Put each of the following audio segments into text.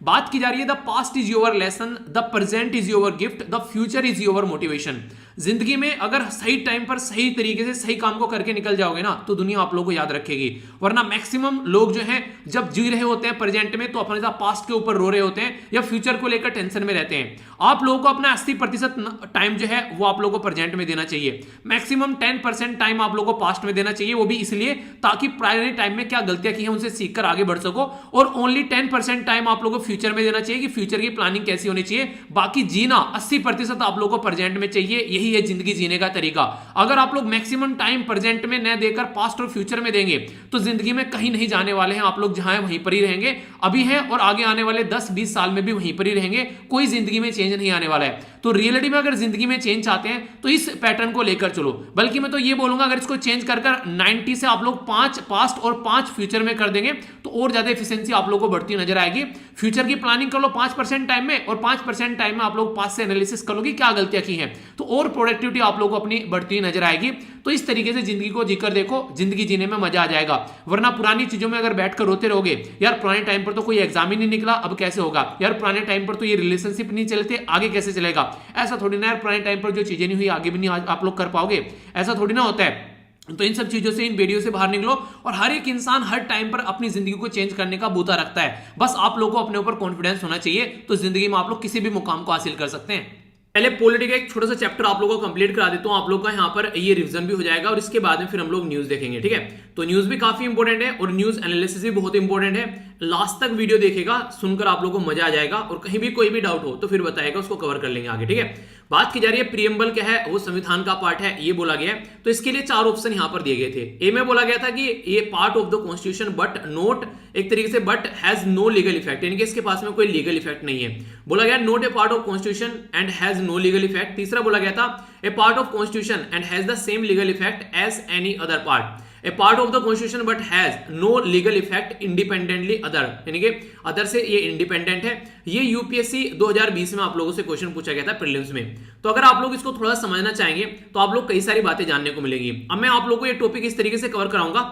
बात की जा रही है the past is your lesson, the present is your gift, the future is your motivation. जिंदगी में अगर सही टाइम पर सही तरीके से सही काम को करके निकल जाओगे ना तो दुनिया आप लोगों को याद रखेगी, वरना मैक्सिमम लोग जो हैं जब जी रहे होते हैं प्रेजेंट में तो अपने पास्ट के ऊपर रो रहे होते हैं या फ्यूचर को लेकर टेंशन में रहते हैं। आप लोगों को अपना 80% टाइम जो है वो आप लोगों को प्रेजेंट में देना चाहिए, मैक्सिमम 10% टाइम आप लोगों को पास्ट में देना चाहिए, वो भी इसलिए ताकि पुराने टाइम में क्या गलतियां की हैं उनसे सीखकर आगे बढ़ सको, और ओनली 10% टाइम आप लोगों को फ्यूचर में देना चाहिए कि फ्यूचर की प्लानिंग कैसी होनी चाहिए। बाकी जीना 80% आप लोगों को प्रेजेंट में चाहिए, यही है जिंदगी जीने का तरीका। अगर आप लोग मैक्सिमम टाइम प्रेजेंट में न देकर पास्ट और फ्यूचर में देंगे तो जिंदगी में कहीं नहीं जाने वाले हैं, आप लोग जहां हैं वहीं पर ही रहेंगे, अभी हैं और आगे आने वाले 10-20 साल में भी वहीं पर ही रहेंगे, कोई जिंदगी में चेंज नहीं आने वाला है। तो रियलिटी में अगर जिंदगी में चेंज चाहते हैं तो इस पैटर्न को लेकर चलो, बल्कि मैं तो ये बोलूंगा अगर इसको चेंज कर 90 से आप लोग 5 पास्ट और 5 फ्यूचर में कर देंगे तो और ज्यादा एफिशिएंसी आप लोगों को बढ़ती नजर आएगी। फ्यूचर की प्लानिंग कर लो 5% टाइम में और 5% टाइम में आप लोग पास्ट से एनालिसिस कर लो कि क्या गलतियां की हैं, तो और प्रोडक्टिविटी आप लोगों को अपनी बढ़ती नजर आएगी। तो इस तरीके से जिंदगी को जीकर देखो, जिंदगी जीने में मजा आ जाएगा। वरना पुरानी चीजों में अगर बैठकर रोते रहोगे, यार पुराने टाइम पर तो कोई एग्जाम ही नहीं निकला, अब कैसे होगा, यार पुराने टाइम पर तो ये रिलेशनशिप नहीं चलते, आगे कैसे चलेगा, ऐसा थोड़ी ना यार, पुराने टाइम पर जो चीजें नहीं हुई आगे भी नहीं आप लोग कर पाओगे, ऐसा थोड़ी ना होता है। तो इन सब चीजों से, इन वीडियो से बाहर निकलो, और हर एक इंसान हर टाइम पर अपनी जिंदगी को चेंज करने का बूता रखता है, बस आप लोगों को अपने ऊपर कॉन्फिडेंस होना चाहिए, तो जिंदगी में आप लोग किसी भी मुकाम को हासिल कर सकते हैं। पहले पॉलिटी का एक छोटा सा चैप्टर आप लोगों को कंप्लीट करा देता हूं, आप लोगों का यहाँ पर ये रिवीजन भी हो जाएगा, और इसके बाद में फिर हम लोग न्यूज देखेंगे, ठीक है। तो न्यूज भी काफी इंपॉर्टेंट है और न्यूज एनालिसिस भी बहुत इंपॉर्टेंट है। लास्ट तक वीडियो देखेगा, सुनकर आप लोगों को मजा आ जाएगा, और कहीं भी कोई भी डाउट हो तो फिर बताएगा, उसको कवर कर लेंगे आगे, ठीक है। बात की जा रही है प्रीएम्बल क्या है, वो संविधान का पार्ट है, ये बोला गया है। तो इसके लिए 4 ऑप्शन यहां पर दिए गए थे। ए में बोला गया था कि ये part of the constitution but not, एक तरीके से but has no legal effect, यानी कि इसके पास में कोई लीगल इफेक्ट नहीं है। बोला गया note a part of constitution and has no legal effect. तीसरा बोला गया था a part of constitution and has the same legal effect as any other part, a part of the constitution but has no legal effect independently other, यानी कि other से ये independent है। ये यूपीएससी 2020 में आप लोगों से क्वेश्चन पूछा गया था प्रीलिम्स में। तो अगर आप लोग इसको थोड़ा समझना चाहेंगे तो आप लोग कई सारी बातें जानने को मिलेगी। अब मैं आप लोगों को ये टॉपिक इस तरीके से कवर कराऊंगा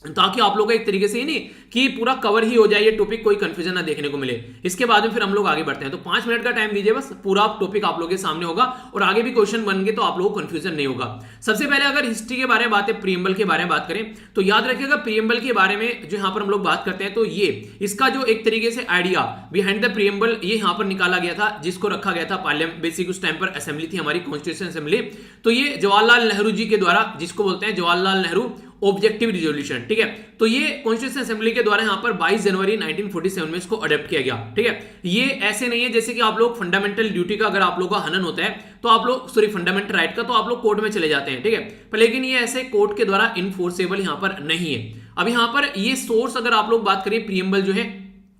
ताकि आप लोग एक तरीके से ही नहीं कि पूरा कवर ही हो जाए ये टॉपिक, कोई कंफ्यूजन ना देखने को मिले। इसके बाद में फिर हम लोग आगे बढ़ते हैं। तो 5 मिनट का टाइम दीजिए, बस पूरा टॉपिक आप लोगों के सामने होगा और आगे भी क्वेश्चन बनेंगे तो आप लोगों को कंफ्यूजन नहीं होगा। सबसे पहले अगर हिस्ट्री के बारे में बात है, प्रीएम्बल के बारे में बात करें तो याद रखिएगा प्रीएम्बल के बारे में जो यहाँ पर हम लोग बात करते हैं तो ये इसका जो एक तरीके से आइडिया बिहाइंड द प्रीएम्बल ये यहाँ पर निकाला गया था, जिसको रखा गया था पार्लियामेंट, बेसिक उस टाइम पर असेंबली थी हमारी कॉन्स्टिट्यूशन असेंबली। तो ये जवाहरलाल नेहरू जी के द्वारा, जिसको बोलते हैं जवाहरलाल नेहरू ऑब्जेक्टिव रिजोल्यूशन, ठीक है। तो ये कॉन्स्टिट्यूशन असेंबली के द्वारा यहाँ पर 22 जनवरी 1947 में इसको अडॉप्ट किया गया, ठीक है। ये ऐसे नहीं है जैसे कि आप लोग फंडामेंटल ड्यूटी का अगर आप लोगों का हनन होता है तो आप लोग, सॉरी फंडामेंटल राइट का, तो आप लोग कोर्ट में चले जाते हैं, ठीक है। पर लेकिन ये ऐसे कोर्ट के द्वारा इनफोर्सेबल यहाँ पर नहीं है। अब यहाँ पर ये सोर्स अगर आप लोग बात करें प्रीएम्बल जो है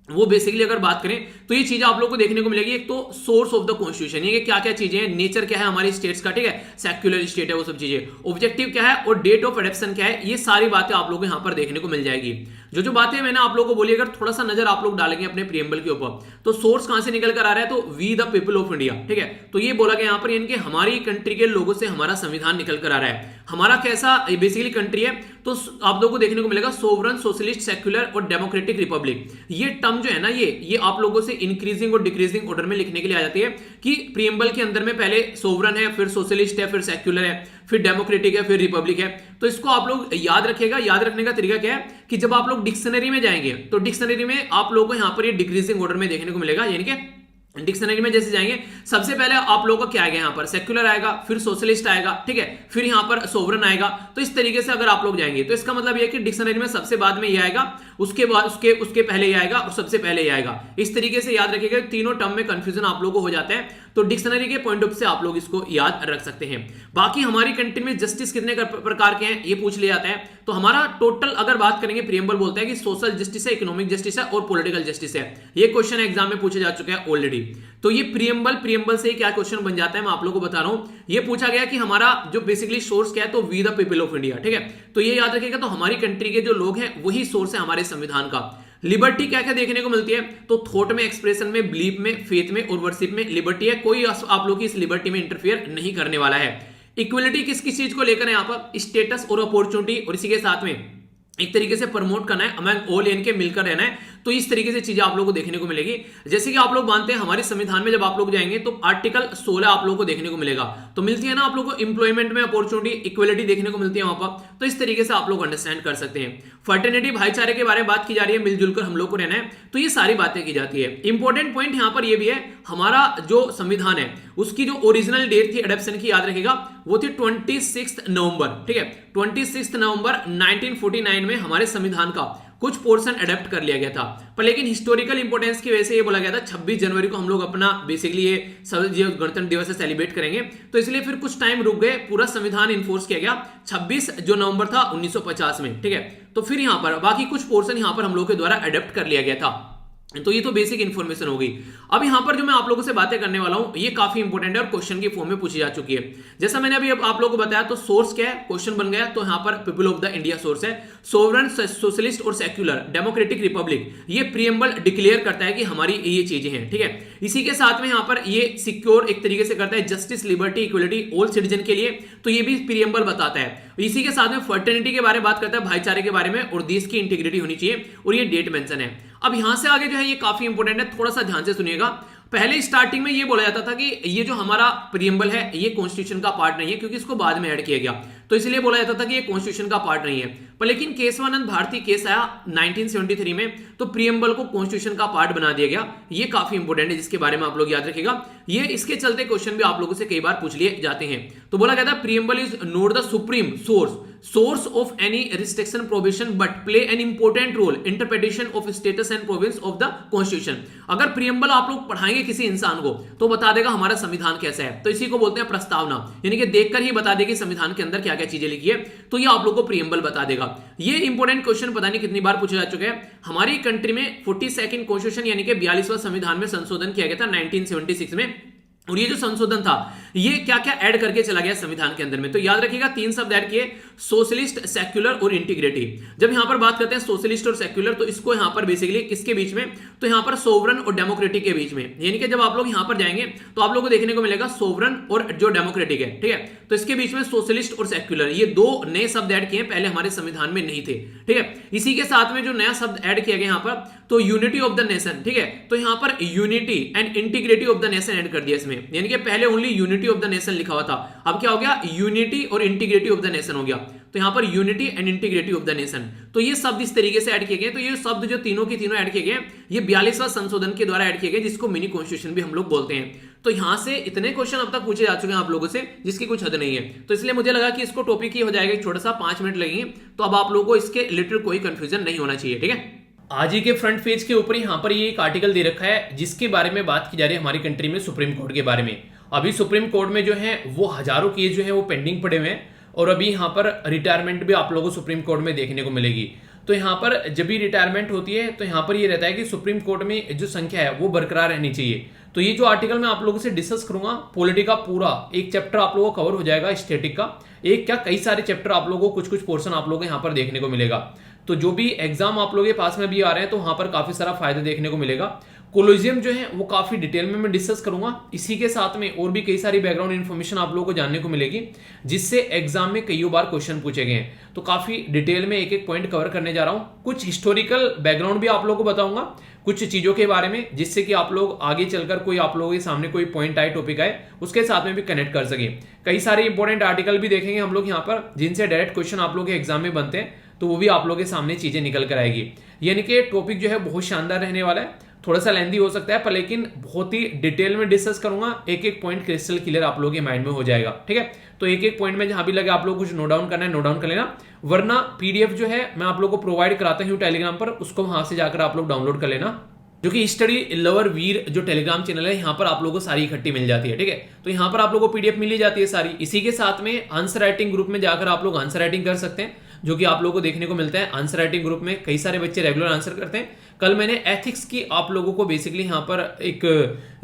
वो बेसिकली अगर बात करें तो ये चीजें आप लोग को देखने को मिलेगी। एक तो सोर्स ऑफ द कॉन्स्टिट्यूशन, ये क्या क्या चीजें हैं, नेचर क्या है हमारी स्टेट्स का, ठीक है, सेक्युलर स्टेट है वो सब चीजें, ऑब्जेक्टिव क्या है और डेट ऑफ एडॉप्शन क्या है, ये सारी बातें आप लोगों को यहाँ पर देखने को मिल जाएगी। जो बातें मैंने आप लोगों को बोली, अगर थोड़ा सा नजर आप लोग डालेंगे अपने प्रीएम्बल के ऊपर तो सोर्स कहां से निकल कर आ रहा है, तो we the people of India, ठीक है। तो ये बोला गया यहाँ पर, यानी कि हमारी कंट्री के लोगों से हमारा संविधान निकल कर आ रहा है। हमारा कैसा बेसिकली कंट्री है तो आप लोगों को देखने को मिलेगा सोवरन, सोशलिस्ट, सेक्युलर और डेमोक्रेटिक रिपब्लिक। ये टर्म जो है ना, ये आप लोगों से इंक्रीजिंग और डिक्रीजिंग ऑर्डर में लिखने के लिए आ जाती है कि प्रीएम्बल के अंदर में पहले सोवरन है, फिर सोशलिस्ट है, फिर सेक्युलर है, फिर डेमोक्रेटिक है, फिर रिपब्लिक है। तो इसको आप लोग याद रखिएगा। याद रखने का तरीका क्या है कि जब आप लोग डिक्शनरी में जाएंगे तो डिक्शनरी में आप लोगों को यहाँ पर ये डिक्रीजिंग ऑर्डर में देखने को मिलेगा, यानी कि डिक्शनरी में जैसे जाएंगे सबसे पहले आप लोगों का क्या आएगा, यहाँ पर सेक्युलर आएगा, फिर सोशलिस्ट आएगा, ठीक है, फिर यहाँ पर सोवरन आएगा। तो इस तरीके से अगर आप लोग जाएंगे तो इसका मतलब ये कि डिक्शनरी में सबसे बाद में ये आएगा, उसके बाद उसके पहले ये आएगा और सबसे पहले ये आएगा। इस तरीके से याद रखिएगा, तीनों टर्म में कंफ्यूजन आप लोगों को हो जाता है, तो डिक्शनरी के पॉइंट ऑफ से आप लोग इसको याद रख सकते हैं। बाकी हमारी कंट्री में जस्टिस कितने प्रकार के हैं ये पूछ लिया जाता है। तो हमारा टोटल अगर बात करेंगे, प्रीएम्बल बोलता है कि सोशल जस्टिस है, इकोनॉमिक जस्टिस है और पॉलिटिकल जस्टिस है। ये क्वेश्चन एग्जाम में पूछा जा चुका है ऑलरेडी। तो ये प्रीएम्बल से क्या क्वेश्चन बन जाता है मैं आप लोगों को बता रहा हूं। ये पूछा गया कि हमारा जो बेसिकली सोर्स क्या है, तो we the people of India, ठीक है। तो ये याद रखिएगा, तो हमारी कंट्री के जो लोग हैं वही सोर्स है हमारे संविधान का। लिबर्टी क्या क्या देखने को मिलती है, तो थॉट में, एक्सप्रेशन में, बिलीफ में, फेथ में और वर्शिप में लिबर्टी है। कोई आप लोग की इस लिबर्टी में इंटरफियर नहीं करने वाला है। इक्वलिटी किस किस चीज को लेकर है यहाँ पर, स्टेटस और अपॉर्चुनिटी, और इसी के साथ में एक तरीके से प्रमोट करना है, अमंग ऑल इनके मिलकर रहना है। तो इस तरीके से चीजें आप लोगों को देखने को मिलेगी। जैसे कि आप लोग मानते हैं हमारे संविधान में जब आप लोग जाएंगे तो आर्टिकल 16 आप लोगों को देखने को मिलेगा, तो मिलती है ना आप लोगों को इंप्लॉयमेंट में अपॉर्चुनिटी इक्वलिटी देखने को मिलती है वहां पर। तो इस तरीके से आप लोग अंडरस्टैंड कर सकते हैं। फर्टर्निटी भाईचारे के बारे में बात की जा रही है, मिलजुल कर हम लोग को रहना है, तो ये सारी बातें की जाती है। इंपॉर्टेंट पॉइंट यहां पर ये भी है, हमारा जो संविधान है उसकी जो ओरिजिनल डेट थी एडॉप्शन की, याद रखिएगा, वो थी 26 नवंबर, ठीक है, 26 नवंबर 1949 में हमारे संविधान का कुछ पोर्शन अडॉप्ट कर लिया गया था। पर लेकिन हिस्टोरिकल इंपोर्टेंस की वजह से ये बोला गया था 26 जनवरी को हम लोग अपना बेसिकली ये गणतंत्र दिवस से सेलिब्रेट करेंगे, तो इसलिए फिर कुछ टाइम रुक गए, पूरा संविधान इन्फोर्स किया गया 26 जो नवंबर था 1950 में, ठीक है। तो फिर यहां पर बाकी कुछ पोर्शन यहां पर हम लोग के द्वारा अडॉप्ट कर लिया गया था। तो ये तो बेसिक इंफॉर्मेशन हो गई। अब यहां पर जो मैं आप लोगों से बातें करने वाला हूं ये काफी इंपॉर्टेंट है और क्वेश्चन की फॉर्म में पूछी जा चुकी है। जैसा मैंने अभी आप लोगों को बताया, तो सोर्स क्या है, क्वेश्चन बन गया, तो यहां पर people of the India source है। सोवरेन, सोशलिस्ट और सेक्युलर डेमोक्रेटिक रिपब्लिक, ये प्रीएम्बल डिक्लेयर करता है कि हमारी ये चीजें हैं, ठीक है। इसी के साथ में यहां पर ये सिक्योर एक तरीके से करता है justice, liberty, equality all citizen के लिए, तो ये भी प्रीएम्बल बताता है। इसी के साथ में फर्टर्निटी के बारे में बात करता है, भाईचारे के बारे में, और देश की इंटीग्रिटी होनी चाहिए, और ये डेट मेंशन है। अब यहां से आगे जो है ये काफी इंपॉर्टेंट है, थोड़ा सा ध्यान से सुनिएगा। पहले स्टार्टिंग में ये बोला जाता था कि ये जो हमारा प्रीएम्बल है ये कॉन्स्टिट्यूशन का पार्ट नहीं है, क्योंकि इसको बाद में ऐड किया गया, तो इसलिए बोला जाता था कि ये कॉन्स्टिट्यूशन का पार्ट नहीं है। पर लेकिन केशवानंद भारती केस आया 1973 में, तो प्रीएम्बल को कॉन्स्टिट्यूशन का पार्ट बना दिया गया। ये काफी इंपॉर्टेंट है, जिसके बारे में आप लोग याद रखिएगा। ये इसके चलते क्वेश्चन भी आप लोगों से कई बार पूछ लिए जाते हैं। तो बोला गया था preamble is not the supreme source of any restriction provision but play an important role interpretation of status and province of the constitution। अगर प्रीएम्बल आप लोग पढ़ाएंगे किसी इंसान को तो बता देगा हमारा संविधान कैसा है, तो इसी को बोलते हैं प्रस्तावना, यानी कि देखकर ही बता देगी संविधान के अंदर क्या क्या चीजें लिखी है, तो ये आप लोग को प्रीएम्बल बता देगा। ये इंपॉर्टेंट क्वेश्चन पता नहीं कितनी बार पूछे जा चुके हैं। हमारी कंट्री में 42nd कॉन्स्टिट्यूशन यानी कि 42वां संविधान में संशोधन किया गया था 1976 में, और ये जो संशोधन था ये क्या क्या ऐड करके चला गया संविधान के अंदर में, तो याद रखिएगा 3 शब्द ऐड किए, सोशलिस्ट, सेक्युलर और इंटीग्रिटी। जब यहां पर बात करते हैं सोशलिस्ट और सेक्युलर, तो इसको यहां पर बेसिकली किसके बीच में, तो यहां पर सोवरन और डेमोक्रेटिक के बीच में, यानी कि जब आप लोग यहां पर जाएंगे तो आप लोगों को देखने को मिलेगा सोवरन और जो डेमोक्रेटिक है, ठीक है, तो इसके बीच में सोशलिस्ट और सेक्युलर, ये 2 नए शब्द ऐड किए, पहले हमारे संविधान में नहीं थे, ठीक है। इसी के साथ में जो नया शब्द ऐड किया गया यहां पर, तो यूनिटी ऑफ द नेशन, ठीक है, तो यहां पर unity and integrity of the nation add कर दिया इसमें, यानी कि पहले only unity of the nation लिखा हुआ था, अब क्या हो गया, यूनिटी और इंटीग्रिटी ऑफ द नेशन हो गया, तो यहां पर unity and integrity of the nation, तो ये शब्द इस तरीके से ऐड किए गए। तो ये शब्द जो तीनों की तीनों ऐड किए गए, ये 42वां संशोधन के द्वारा ऐड किए गए, जिसको मिनी कॉन्स्टिट्यूशन भी हम लोग बोलते हैं। तो यहां से इतने क्वेश्चन अब तक पूछे जा चुके हैं आप लोगों से, जिसकी कुछ हद नहीं है, तो इसलिए मुझे लगा कि इसको टॉपिक ही हो जाएगा एक छोटा सा, 5 मिनट लगेंगे, तो अब आप लोगों को इसके रिलेटेड कोई कंफ्यूजन नहीं होना चाहिए, ठीक है। आज ही के फ्रंट पेज के ऊपर यहां पर ये एक आर्टिकल दे रखा है, जिसके बारे में बात की जा रही है हमारी कंट्री में सुप्रीम कोर्ट के बारे में। अभी सुप्रीम कोर्ट में जो है वो हजारों केस जो है वो पेंडिंग पड़े हुए हैं, और अभी यहाँ पर रिटायरमेंट भी आप लोगों को सुप्रीम कोर्ट में देखने को मिलेगी। तो यहाँ पर जब भी रिटायरमेंट होती है तो यहाँ पर ये रहता है कि सुप्रीम कोर्ट में जो संख्या है वो बरकरार रहनी चाहिए। तो ये जो आर्टिकल मैं आप लोगों से डिस्कस करूंगा, पॉलिटी का पूरा एक चैप्टर आप लोगों को कवर हो जाएगा, स्टैटिक का एक क्या कई सारे चैप्टर आप लोगों को कुछ पोर्शन आप लोगों को यहाँ पर देखने को मिलेगा। तो जो भी एग्जाम आप लोगों के पास में भी आ रहे हैं तो वहां पर काफी सारा फायदा देखने को मिलेगा। कोलोजियम जो है वो काफी डिटेल में मैं डिस्कस करूंगा, इसी के साथ में और भी कई सारी बैकग्राउंड इन्फॉर्मेशन आप लोगों को जानने को मिलेगी, जिससे एग्जाम में कई बार क्वेश्चन पूछे गए हैं। तो काफी डिटेल में एक एक पॉइंट कवर करने जा रहा हूं, कुछ हिस्टोरिकल बैकग्राउंड भी आप लोगों को बताऊंगा कुछ चीजों के बारे में, जिससे कि आप लोग आगे चलकर कोई आप लोगों के सामने कोई पॉइंट आए, टॉपिक आए, उसके साथ में भी कनेक्ट कर सके। कई सारे इंपॉर्टेंट आर्टिकल भी देखेंगे हम लोग यहाँ पर, जिनसे डायरेक्ट क्वेश्चन आप लोग के एग्जाम में बनते हैं, तो वो भी आप लोगों के सामने चीजें निकल कर आएगी। यानी कि टॉपिक जो है बहुत शानदार रहने वाला है, थोड़ा सा लेंदी हो सकता है, पर लेकिन बहुत ही डिटेल में डिस्कस करूंगा, एक एक पॉइंट क्रिस्टल क्लियर आप लोगों के माइंड में हो जाएगा, ठीक है। तो एक एक पॉइंट में जहां भी लगे आप लोग कुछ नोट डाउन करना है नोट डाउन कर लेना, वरना पीडीएफ जो है मैं आप लोग को प्रोवाइड कराता हूं टेलीग्राम पर, उसको वहां से जाकर आप लोग डाउनलोड कर लेना, जो कि स्टडी लवर वीर जो टेलीग्राम चैनल है, यहाँ पर आप लोगों को सारी इकट्ठी मिल जाती है, ठीक है। तो यहाँ पर आप लोगों को पीडीएफ मिल जाती है सारी। इसी के साथ में आंसर राइटिंग ग्रुप में जाकर आप लोग आंसर राइटिंग कर सकते हैं, जो कि आप लोगों को देखने को मिलता है। आंसर राइटिंग ग्रुप में कई सारे बच्चे रेगुलर आंसर करते हैं। कल मैंने एथिक्स की आप लोगों को बेसिकली यहाँ पर एक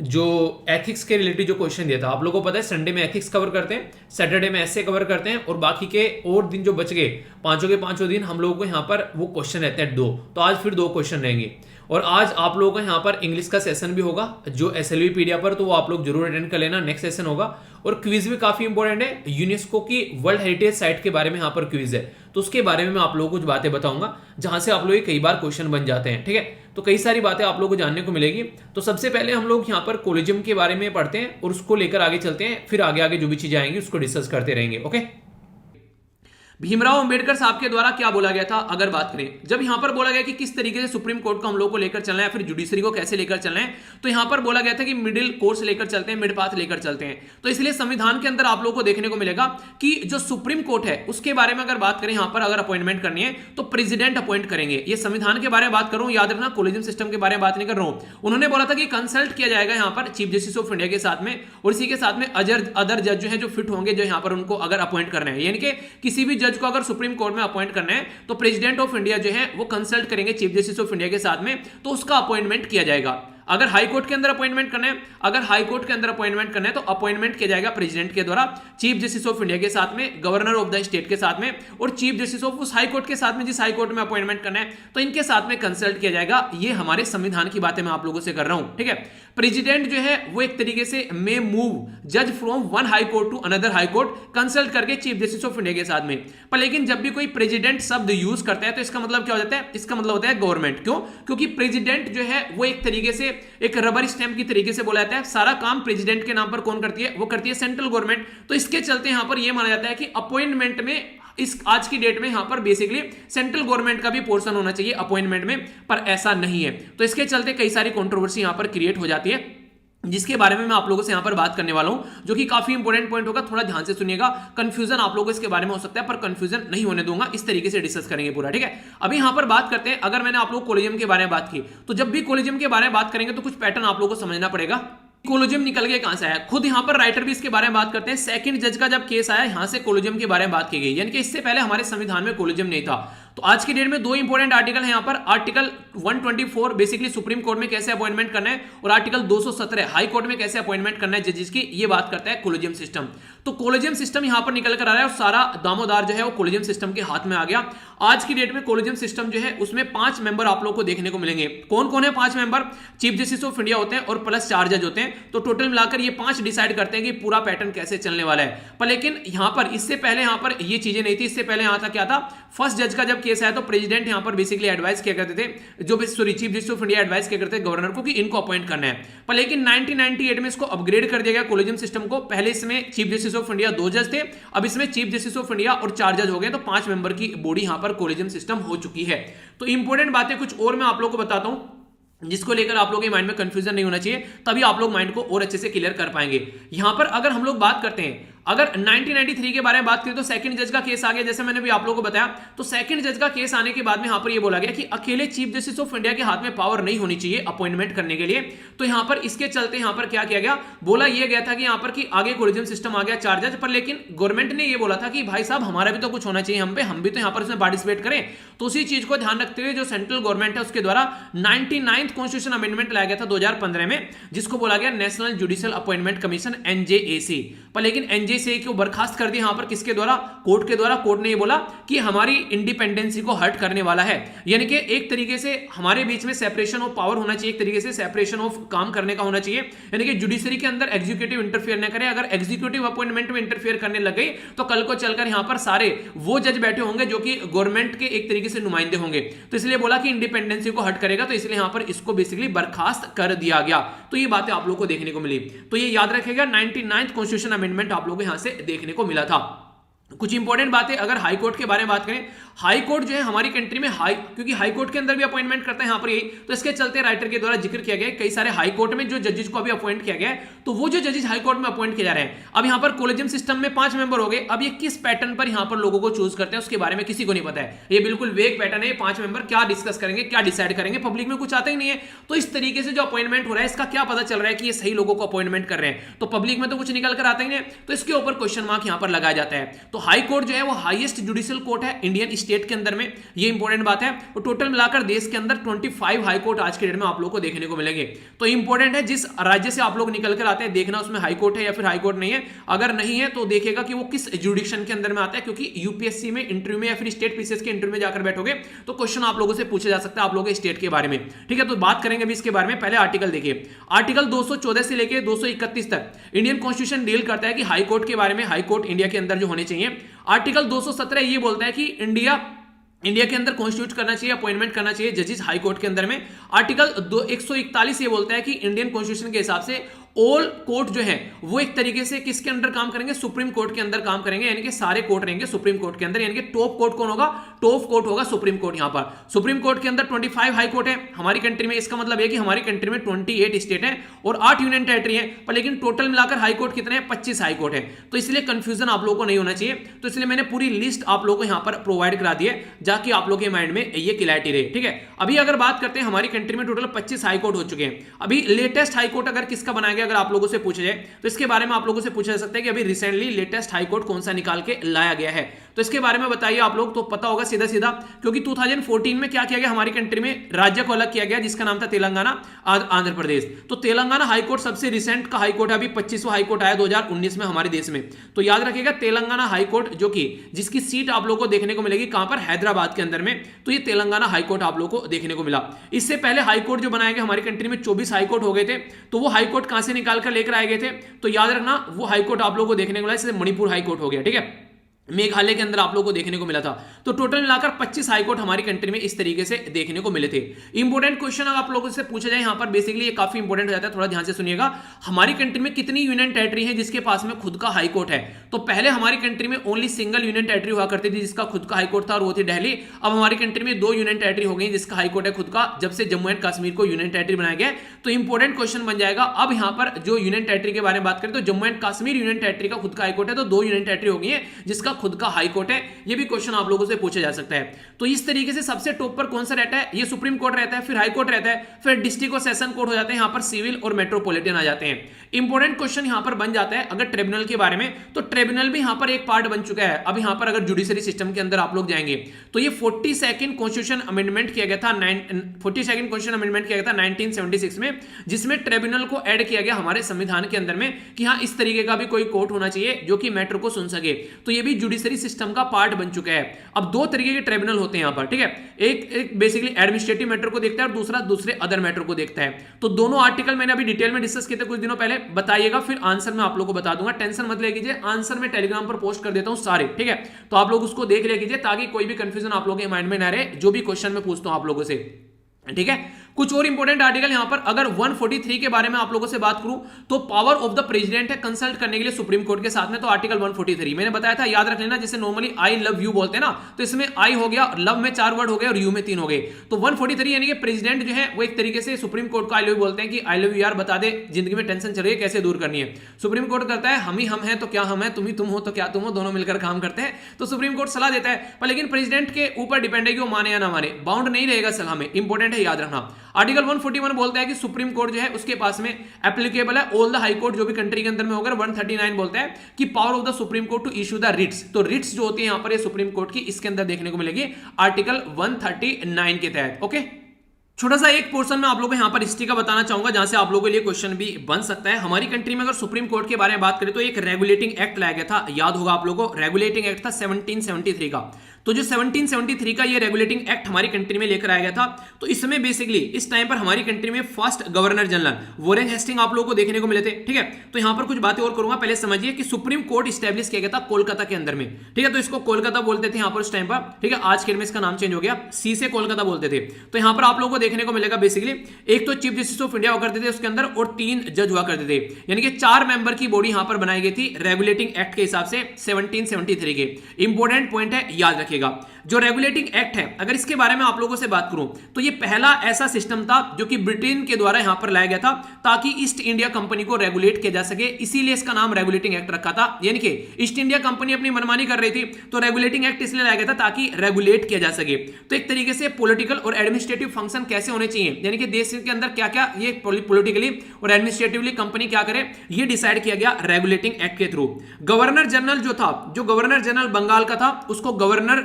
जो एथिक्स के रिलेटेड जो क्वेश्चन दिया था, आप लोगों को पता है संडे में एथिक्स कवर करते हैं, सैटरडे में ऐसे कवर करते हैं, और बाकी के और दिन जो बच गए पांचों के पांचों दिन हम लोगों को यहाँ पर वो क्वेश्चन रहते हैं 2, तो आज फिर 2 क्वेश्चन रहेंगे। और आज आप लोगों का यहाँ पर इंग्लिश का सेशन भी होगा जो SLV पीडिया पर, तो वो आप लोग जरूर अटेंड कर लेना। नेक्स्ट सेशन होगा और क्विज भी काफी इंपॉर्टेंट है। यूनेस्को की वर्ल्ड हेरिटेज साइट के बारे में यहाँ पर क्विज है, तो उसके बारे में मैं आप लोगों को कुछ बातें बताऊंगा जहां से आप लोग कई बार क्वेश्चन बन जाते हैं। ठीक है, तो कई सारी बातें आप लोगों को जानने को मिलेगी। तो सबसे पहले हम लोग यहाँ पर कोलिज्म के बारे में पढ़ते हैं और उसको लेकर आगे चलते हैं, फिर आगे आगे जो भी चीजें आएंगी उसको डिस्कस करते रहेंगे। ओके, भीमराव अंबेडकर साहब के द्वारा क्या बोला गया था अगर बात करें, जब यहां पर बोला गया कि किस तरीके से सुप्रीम कोर्ट को हम लोग को लेकर चलना है, फिर जुडिशरी को कैसे लेकर चलना है, तो यहां पर बोला गया था कि मिडिल कोर्स लेकर चलते हैं, मिड पाथ लेकर चलते हैं। तो इसलिए संविधान के अंदर आप लोग को देखने को मिलेगा कि जो सुप्रीम कोर्ट है उसके बारे में अगर बात करें, यहां पर अगर अपॉइंटमेंट करनी है तो प्रेसिडेंट अपॉइंट करेंगे। ये संविधान के बारे में बात कर रहा हूं, याद रखना, कोलिजियम सिस्टम के बारे में बात नहीं कर रहा हूं। उन्होंने बोला था कि कंसल्ट किया जाएगा यहां पर चीफ जस्टिस ऑफ इंडिया के साथ में, और इसी के साथ में अदर जज जो है जो फिट होंगे, जो यहां पर उनको अगर अपॉइंट करना है, यानी कि किसी भी जज को अगर सुप्रीम कोर्ट में अपॉइंट करना है तो प्रेसिडेंट ऑफ इंडिया जो है वो कंसल्ट करेंगे चीफ जस्टिस ऑफ इंडिया के साथ में, तो उसका अपॉइंटमेंट किया जाएगा। अगर हाई कोर्ट के अंदर अपॉइंटमेंट करना है, अगर हाई कोर्ट के अंदर अपॉइंटमेंट करना है तो अपॉइंटमेंट किया जाएगा प्रेसिडेंट के द्वारा चीफ जस्टिस ऑफ इंडिया के साथ में, गवर्नर ऑफ द स्टेट के साथ में, और चीफ जस्टिस ऑफ उस हाई कोर्ट के साथ में जिस हाई कोर्ट में अपॉइंटमेंट करना है तो इनके साथ में कंसल्ट किया जाएगा। ये हमारे संविधान की बातें मैं आप लोगों से कर रहा हूं। ठीक है, प्रेसिडेंट जो है वो एक तरीके से मे मूव जज from one high court to another high court, consult करके चीफ जस्टिस ऑफ इंडिया के साथ में। पर लेकिन जब भी कोई प्रेसिडेंट शब्द यूज करता है तो इसका मतलब क्या हो जाता है, इसका मतलब होता है गवर्नमेंट। क्यों? क्योंकि प्रेसिडेंट जो है वो एक तरीके से एक रबर स्टैंप की तरीके से बोला जाता है, सारा काम प्रेसिडेंट के नाम पर कौन करती है, वो करती है सेंट्रल गवर्नमेंट। तो इसके चलते यहां पर यह माना जाता है कि अपॉइंटमेंट में इस आज की डेट में यहां पर बेसिकली सेंट्रल गवर्नमेंट का भी पोर्शन होना चाहिए अपॉइंटमेंट में, पर ऐसा नहीं है। तो इसके चलते कई सारी कंट्रोवर्सी यहां पर क्रिएट हो जाती है, जिसके बारे में मैं आप लोगों से यहां पर बात करने वाला हूं, जो कि काफी इंपॉर्टेंट पॉइंट होगा। थोड़ा ध्यान से सुनिएगा, कंफ्यूजन आप लोगों को इसके बारे में हो सकता है, पर कंफ्यूजन नहीं होने दूंगा, इस तरीके से डिस्कस करेंगे पूरा। ठीक है, अभी यहां पर बात करते हैं, अगर मैंने आप लोग कोलिजियम के बारे में बात की, तो जब भी कोलिजियम के बारे में बात करेंगे तो कुछ पैटर्न आप लोगों को समझना पड़ेगा। कोलिजियम निकल के कहां से आया, खुद यहां पर राइटर भी इसके बारे में बात करते हैं। सेकंड जज का जब केस आया, यहां से कोलिजियम के बारे में बात की गई, यानी कि इससे पहले हमारे संविधान में कोलिजियम नहीं था। तो आज की डेट में दो इंपॉर्टेंट आर्टिकल है यहां पर, आर्टिकल 124 बेसिकली सुप्रीम कोर्ट में कैसे अपॉइंटमेंट करना है, और आर्टिकल 217 हाई कोर्ट में कैसे अपॉइंटमेंट करना है जजेस की, ये बात करता है कोलिजियम सिस्टम। तो कोलिजियम सिस्टम यहां पर निकल कर आ रहा है और सारा दामोदार जो है वो कोलिजियम सिस्टम के हाथ में आ गया। आज की डेट में कोलिजियम सिस्टम जो है उसमें 5 मेंबर आप लोग को देखने को मिलेंगे। कौन कौन है 5 member? Chief justice of India होते हैं और प्लस 4 जज होते हैं। तो टोटल मिलाकर ये 5 डिसाइड करते हैं कि पूरा पैटर्न कैसे चलने वाला है। पर लेकिन यहां पर इससे पहले यहां पर ये चीजें नहीं थी। इससे पहले यहां था क्या था, फर्स्ट जज का जब केस आया तो प्रेसिडेंट यहां पर बेसिकली एडवाइस किया करते थे, जो sorry chief justice of India advice किया करते थे गवर्नर को कि इनको अपॉइंट करना है। पर लेकिन 1998 में इसको अपग्रेड कर दिया गया कोलिजियम सिस्टम को। पहले इसमें चीफ जस्टिस ऑफ इंडिया 2 जज थे, अब इसमें चीफ जस्टिस ऑफ इंडिया और 4 जज हो गए, तो 5 मेंबर की बॉडी यहां पर कोलिजियम सिस्टम हो चुकी है। तो इंपॉर्टेंट बातें कुछ और मैं आप लोगों को बताता हूं, जिसको लेकर आप लोगों के माइंड में कंफ्यूजन नहीं होना चाहिए, तभी आप लोग माइंड को और अच्छे से क्लियर कर पाएंगे। यहां पर अगर हम लोग बात करते हैं, अगर 1993 के बारे में बात करें तो सेकंड जज का केस आ गया, जैसे मैंने भी आप लोगों को बताया। तो सेकंड जज का केस आने के बाद में यहां पर यह बोला गया कि अकेले चीफ जस्टिस ऑफ इंडिया के हाथ में पावर नहीं होनी चाहिए अपॉइंटमेंट करने के लिए। तो यहां पर इसके चलते यहां पर क्या किया गया, बोला यह गया था कि यहां पर कि आगे कोलिजियम सिस्टम आ गया 4 जज, पर लेकिन गवर्नमेंट ने यह बोला था कि भाई साहब हमारा भी तो कुछ होना चाहिए, हम भी तो यहां पर उसमें पार्टिसिपेट करें। तो उसी चीज को ध्यान रखते हुए जो सेंट्रल गवर्नमेंट है उसके द्वारा 99th कॉन्स्टिट्यूशन अमेंडमेंट लाया गया था 2015 में, जिसको बोला गया national judicial appointment commission NJAC। पर लेकिन NJAC को बर्खास्त कर दिया यहां पर किसके द्वारा, कोर्ट के द्वारा। कोर्ट ने ये बोला कि हमारी इंडिपेंडेंसी को हर्ट करने वाला है, यानी कि एक तरीके से हमारे बीच में सेपरेशन ऑफ पावर होना चाहिए, एक तरीके से सेपरेशन ऑफ काम करने का होना चाहिए, यानी कि जुडिशरी के अंदर एग्जीक्यूटिव इंटरफेयर न करे। अगर एग्जीक्यूटिव अपॉइंटमेंट में इंटरफेयर करने लग गई तो कल को चलकर यहां पर सारे वो जज बैठे होंगे जो कि गवर्नमेंट के एक तरीके से नुमाइंदे होंगे। तो इसलिए बोला कि इंडिपेंडेंसी को हर्ट करेगा, तो इसलिए यहां पर इसको बेसिकली बर्खास्त कर दिया गया। तो ये बातें आप लोगों को देखने को मिली। तो ये याद रखेगा, 99th कॉन्स्टिट्यूशन अमेंडमेंट आप लोगों को यहां से देखने को मिला था। कुछ इंपॉर्टेंट बातें अगर हाई कोर्ट के बारे में बात करें, हाई कोर्ट जो है हमारी कंट्री में क्योंकि हाई कोर्ट के अंदर भी अपॉइंटमेंट करते हैं यहां पर यही, तो इसके चलते राइटर के द्वारा जिक्र किया गया कई सारे हाई कोर्ट में जो जजेस को अभी अपॉइंट किया गया है। तो वो जो जजेस हाई कोर्ट में अपॉइंट किए जा रहे हैं, अब यहां पर कोलिजियम सिस्टम में 5 मेंबर हो गए। अब ये किस पैटर्न पर यहां पर लोगों को चूज करते हैं उसके बारे में किसी को नहीं पता है। ये बिल्कुल वेग पैटर्न है। 5 मेंबर क्या डिस्कस करेंगे, क्या डिसाइड करेंगे, पब्लिक में कुछ आता ही नहीं है। तो इस तरीके से जो अपॉइंटमेंट हो रहा है इसका क्या पता चल रहा है कि ये सही लोगों को अपॉइंटमेंट कर रहे हैं, तो पब्लिक में तो कुछ निकल कर आता ही नहीं। तो इसके ऊपर क्वेश्चन मार्क यहां पर लगाया जाता है। तो हाई कोर्ट जो है वो हाईएस्ट जुडिशियल कोर्ट है इंडियन स्टेट के अंदर में, ये इंपॉर्टेंट बात है। और टोटल मिलाकर देश के अंदर 25 हाई कोर्ट आज के डेट में आप लोगों को देखने को मिलेंगे। तो इंपॉर्टेंट है जिस राज्य से आप लोग निकल कर आते हैं देखना उसमें हाई कोर्ट है या फिर हाई कोर्ट नहीं है। अगर नहीं है तो देखिएगा कि वो किस जुडिक्शन के अंदर में आता है, क्योंकि यूपीएससी में इंटरव्यू में या फिर स्टेट पीसीएस के इंटरव्यू में जाकर बैठोगे तो क्वेश्चन आप लोगों से पूछा जा सकता है आप लोगों के स्टेट के बारे में। ठीक है, तो बात करेंगे अभी इसके बारे में। पहले आर्टिकल देखिए, आर्टिकल 214 से लेकर 231 तक इंडियन कॉन्स्टिट्यूशन डील करता है कि हाई कोर्ट के बारे में, हाई कोर्ट इंडिया के अंदर जो होने चाहिए। आर्टिकल 217 ये बोलता है कि इंडिया के अंदर कॉन्स्टिट्यूट करना चाहिए, अपॉइंटमेंट करना चाहिए जजेस हाई कोर्ट के अंदर में। आर्टिकल 141 ये बोलता है कि इंडियन कॉन्स्टिट्यूशन के हिसाब से ऑल कोर्ट जो है वो एक तरीके से किसके अंदर काम करेंगे, सुप्रीम कोर्ट के अंदर काम करेंगे, यानी कि सारे कोर्ट रहेंगे सुप्रीम कोर्ट के अंदर। यानी कि टॉप कोर्ट कौन होगा, टॉप कोर्ट होगा सुप्रीम कोर्ट। यहां पर सुप्रीम कोर्ट के अंदर 25 हाई कोर्ट है हमारी कंट्री में। इसका मतलब है कि हमारी कंट्री में 28 स्टेट है और 8 यूनियन टेरिटरी है, पर लेकिन टोटल मिलाकर हाई कोर्ट कितने हैं, 25 हाई कोर्ट है। तो इसलिए कंफ्यूजन आप लोगों को नहीं होना चाहिए, तो इसलिए मैंने पूरी लिस्ट आप लोगों को यहां पर प्रोवाइड करा दी है जाकि आप लोगों के माइंड में ये क्लैरिटी रहे। ठीक है, अभी अगर बात करते हैं हमारी कंट्री में टोटल 25 हाई कोर्ट हो चुके हैं। अभी लेटेस्ट हाई कोर्ट अगर किसका बनाया गया अगर आप लोगों से पूछा जाए तो इसके बारे में आप लोगों से पूछा जा सकता है कि अभी रिसेंटली लेटेस्ट हाई कोर्ट कौन सा निकाल के लाया गया है, तो इसके बारे में बताइए आप लोग। तो पता होगा सीधा सीधा, क्योंकि 2014 में क्या किया गया हमारी कंट्री में, राज्य को अलग किया गया जिसका नाम था तेलंगाना, आंध्र प्रदेश। तो तेलंगाना हाई कोर्ट सबसे रिसेंट का हाई कोर्ट है, अभी 25वां हाई कोर्ट आया 2019 में हमारे देश में। तो याद रखिएगा तेलंगाना हाई कोर्ट जो कि जिसकी सीट आप लोगों को देखने को मिलेगी कहां पर, हैदराबाद के अंदर में। तो ये तेलंगाना हाई कोर्ट आप लोगों को देखने को मिला। इससे पहले हाई कोर्ट जो बनाए गए हमारी कंट्री में 24 हाई कोर्ट हो गए थे। तो वो हाई कोर्ट कहां से निकाल कर लेकर आए गए थे, तो याद रखना वो हाई कोर्ट आप लोगों को देखने को मिला, जैसे मणिपुर हाई कोर्ट हो गया, ठीक है, मेघालय के अंदर आप लोगों को देखने को मिला था। तो टोटल मिलाकर 25 हाई कोर्ट हमारी कंट्री में इस तरीके से देखने को मिले थे। इंपोर्टेंट क्वेश्चन अगर आप लोगों से पूछा जाए यहां पर, बेसिकली ये काफी इंपोर्टेंट हो जाता है, थोड़ा ध्यान से सुनिएगा। हमारी कंट्री में कितनी यूनियन टेरिटरी है जिसके पास में खुद का हाई कोर्ट है? तो पहले हमारी कंट्री में ओनली सिंगल यूनियन टेरिटरी हुआ करती थी जिसका खुद का हाई कोर्ट था और वो थी दिल्ली। अब हमारी कंट्री में 2 यूनियन टेरिटरी हो गई जिसका हाई कोर्ट है खुद का, जब से जम्मू एंड कश्मीर को यूनियन टेरिटरी बनाया गया। तो इंपोर्टेंट क्वेश्चन बन जाएगा अब यहां पर जो यूनियन टेरिटरी के बारे में बात करें तो Jammu and Kashmir union territory का खुद का हाई कोर्ट है, तो 2 यूनियन टेरिटरी हो गई है जिसका खुद का हाई कोर्ट है। ये भी क्वेश्चन आप लोगों से पूछा जा सकता है। तो इस तरीके से सबसे टॉप पर कौन सा रहता है, ये सुप्रीम कोर्ट रहता है, फिर हाई कोर्ट रहता है, फिर डिस्ट्रिक्ट और सेशन कोर्ट हो जाते हैं, यहां पर सिविल और मेट्रोपॉलिटन आ जाते हैं। इंपॉर्टेंट क्वेश्चन यहां पर बन जाता है अगर ट्रिब्यूनल के बारे में, तो ट्रिब्यूनल भी यहां पर एक पार्ट बन चुका है। अब यहां पर अगर जुडिशरी सिस्टम के अंदर आप लोग जाएंगे तो ये 42nd कॉन्स्टिट्यूशन अमेंडमेंट किया गया था, 42nd कॉन्स्टिट्यूशन अमेंडमेंट किया गया था 1976 में, जिसमें ट्रिब्यूनल को ऐड किया गया हमारे संविधान के अंदर में कि हाँ इस तरीके का भी कोई कोर्ट होना चाहिए जो कि मैटर को सुन सके। तो ये भी जुडिशरी सिस्टम का पार्ट बन चुका है। अब 2 तरीके के ट्रिब्यूनल होते हैं यहां पर, ठीक है, एक बेसिकली एडमिनिस्ट्रेटिव मैटर को देखता है और दूसरे अदर मैटर को देखता है। तो दोनों आर्टिकल मैंने अभी डिटेल में डिस्कस किए थे कुछ दिनों पहले, बताइएगा, फिर आंसर मैं आप लोगों को बता दूंगा, टेंशन मत ले कीजिए। आंसर मैं टेलीग्राम पर पोस्ट कर देता हूं सारे, ठीक है, तो आप लोग उसको देख ले कीजिए ताकि कोई भी कंफ्यूजन आप लोगों के माइंड में ना रहे जो भी क्वेश्चन मैं पूछता हूं आप लोगों से, ठीक है। कुछ और इंपॉर्टेंट आर्टिकल यहां पर अगर 143 के बारे में आप लोगों से बात करूं तो पावर ऑफ द प्रेसिडेंट है कंसल्ट करने के लिए सुप्रीम कोर्ट के साथ में। तो आर्टिकल 143 मैंने बताया था, याद रख लेना, जैसे नॉर्मली आई लव यू बोलते हैं ना, तो इसमें आई हो गया, लव में 4 वर्ड हो गए और यू में 3 हो गए। तो 143 यानी कि प्रेसिडेंट जो है वो एक तरीके से सुप्रीम कोर्ट को आई लव बोलते हैं कि आई लव यू यार, बता दे जिंदगी में टेंशन चल रही है कैसे दूर करनी है। सुप्रीम कोर्ट करता है हम ही हम हैं तो क्या हम हैं, तुम ही तुम हो तो क्या तुम हो, दोनों मिलकर काम करते हैं। तो सुप्रीम कोर्ट सलाह देता है, पर लेकिन प्रेसिडेंट के ऊपर डिपेंड है कि वो माने या ना माने, बाउंड नहीं रहेगा सलाह में, इंपॉर्टेंट है याद रखना। आर्टिकल 141 बोलता है कि सुप्रीम कोर्ट जो है उसके पास में एप्लीकेबल है ऑल द हाई कोर्ट जो भी कंट्री के अंदर में होगा। 139 बोलता है कि power of the supreme court to issue the writs. तो रिट्स जो होती है यहां पर ये सुप्रीम कोर्ट की इसके अंदर देखने को मिलेगी आर्टिकल 139 के तहत। ओके, छोटा सा एक पोर्शन में आप लोगों को यहां पर हिस्ट्री का बताना चाहूंगा जहां से आप लोगों के लिए क्वेश्चन भी बन सकता है। हमारी कंट्री में अगर सुप्रीम कोर्ट के बारे में बात करें तो एक रेगुलेटिंग एक्ट लाया गया था, याद होगा आप लोगों को, रेगुलेटिंग एक्ट था 1773 का। तो जो 1773 का ये रेगुलेटिंग एक्ट हमारी कंट्री में लेकर आया गया था, तो इसमें बेसिकली इस टाइम पर हमारी कंट्री में first governor general Warren Hasting आप लोगों को देखने को मिले थे, ठीक है। तो यहां पर कुछ बातें और करूंगा, पहले समझिए कि सुप्रीम कोर्ट स्टैब्लिश किया गया था कोलकाता के अंदर में, ठीक है। तो इसको कोलकाता बोलते थे यहां पर उस टाइम पर, ठीक है। आज के में इसका नाम चेंज हो गया, सी से कोलकाता बोलते थे। तो यहां पर आप लोगों को देखने को मिलेगा बेसिकली एक तो चीफ जस्टिस ऑफ इंडिया हुआ करते थे उसके अंदर और 3 जज हुआ करते थे, यानी कि 4 मेंबर की बॉडी यहां पर बनाई गई थी रेगुलेटिंग एक्ट के हिसाब से 1773 के। इंपॉर्टेंट पॉइंट है, याद रखिए। रखिएगा। जो रेगुलेटिंग एक्ट है, अगर इसके बारे में आप लोगों से बात करूं तो ये पहला ऐसा सिस्टम था जो कि ब्रिटेन के द्वारा यहां पर लाया गया था ताकि ईस्ट इंडिया कंपनी को रेगुलेट किया जा सके, इसीलिए इसका नाम रेगुलेटिंग एक्ट रखा था। यानी कि ईस्ट इंडिया कंपनी अपनी मनमानी कर रही थी तो रेगुलेटिंग एक्ट इसलिए लाया गया था ताकि रेगुलेट किया जा सके। तो एक तरीके से पॉलिटिकल और एडमिनिस्ट्रेटिव फंक्शन कैसे होने चाहिए, यानी कि देश के अंदर क्या क्या ये पॉलिटिकली और एडमिनिस्ट्रेटिवली कंपनी क्या करे, ये डिसाइड किया गया रेगुलेटिंग एक्ट के थ्रू। गवर्नर जनरल जो था, जो गवर्नर जनरल बंगाल का था, उसको गवर्नर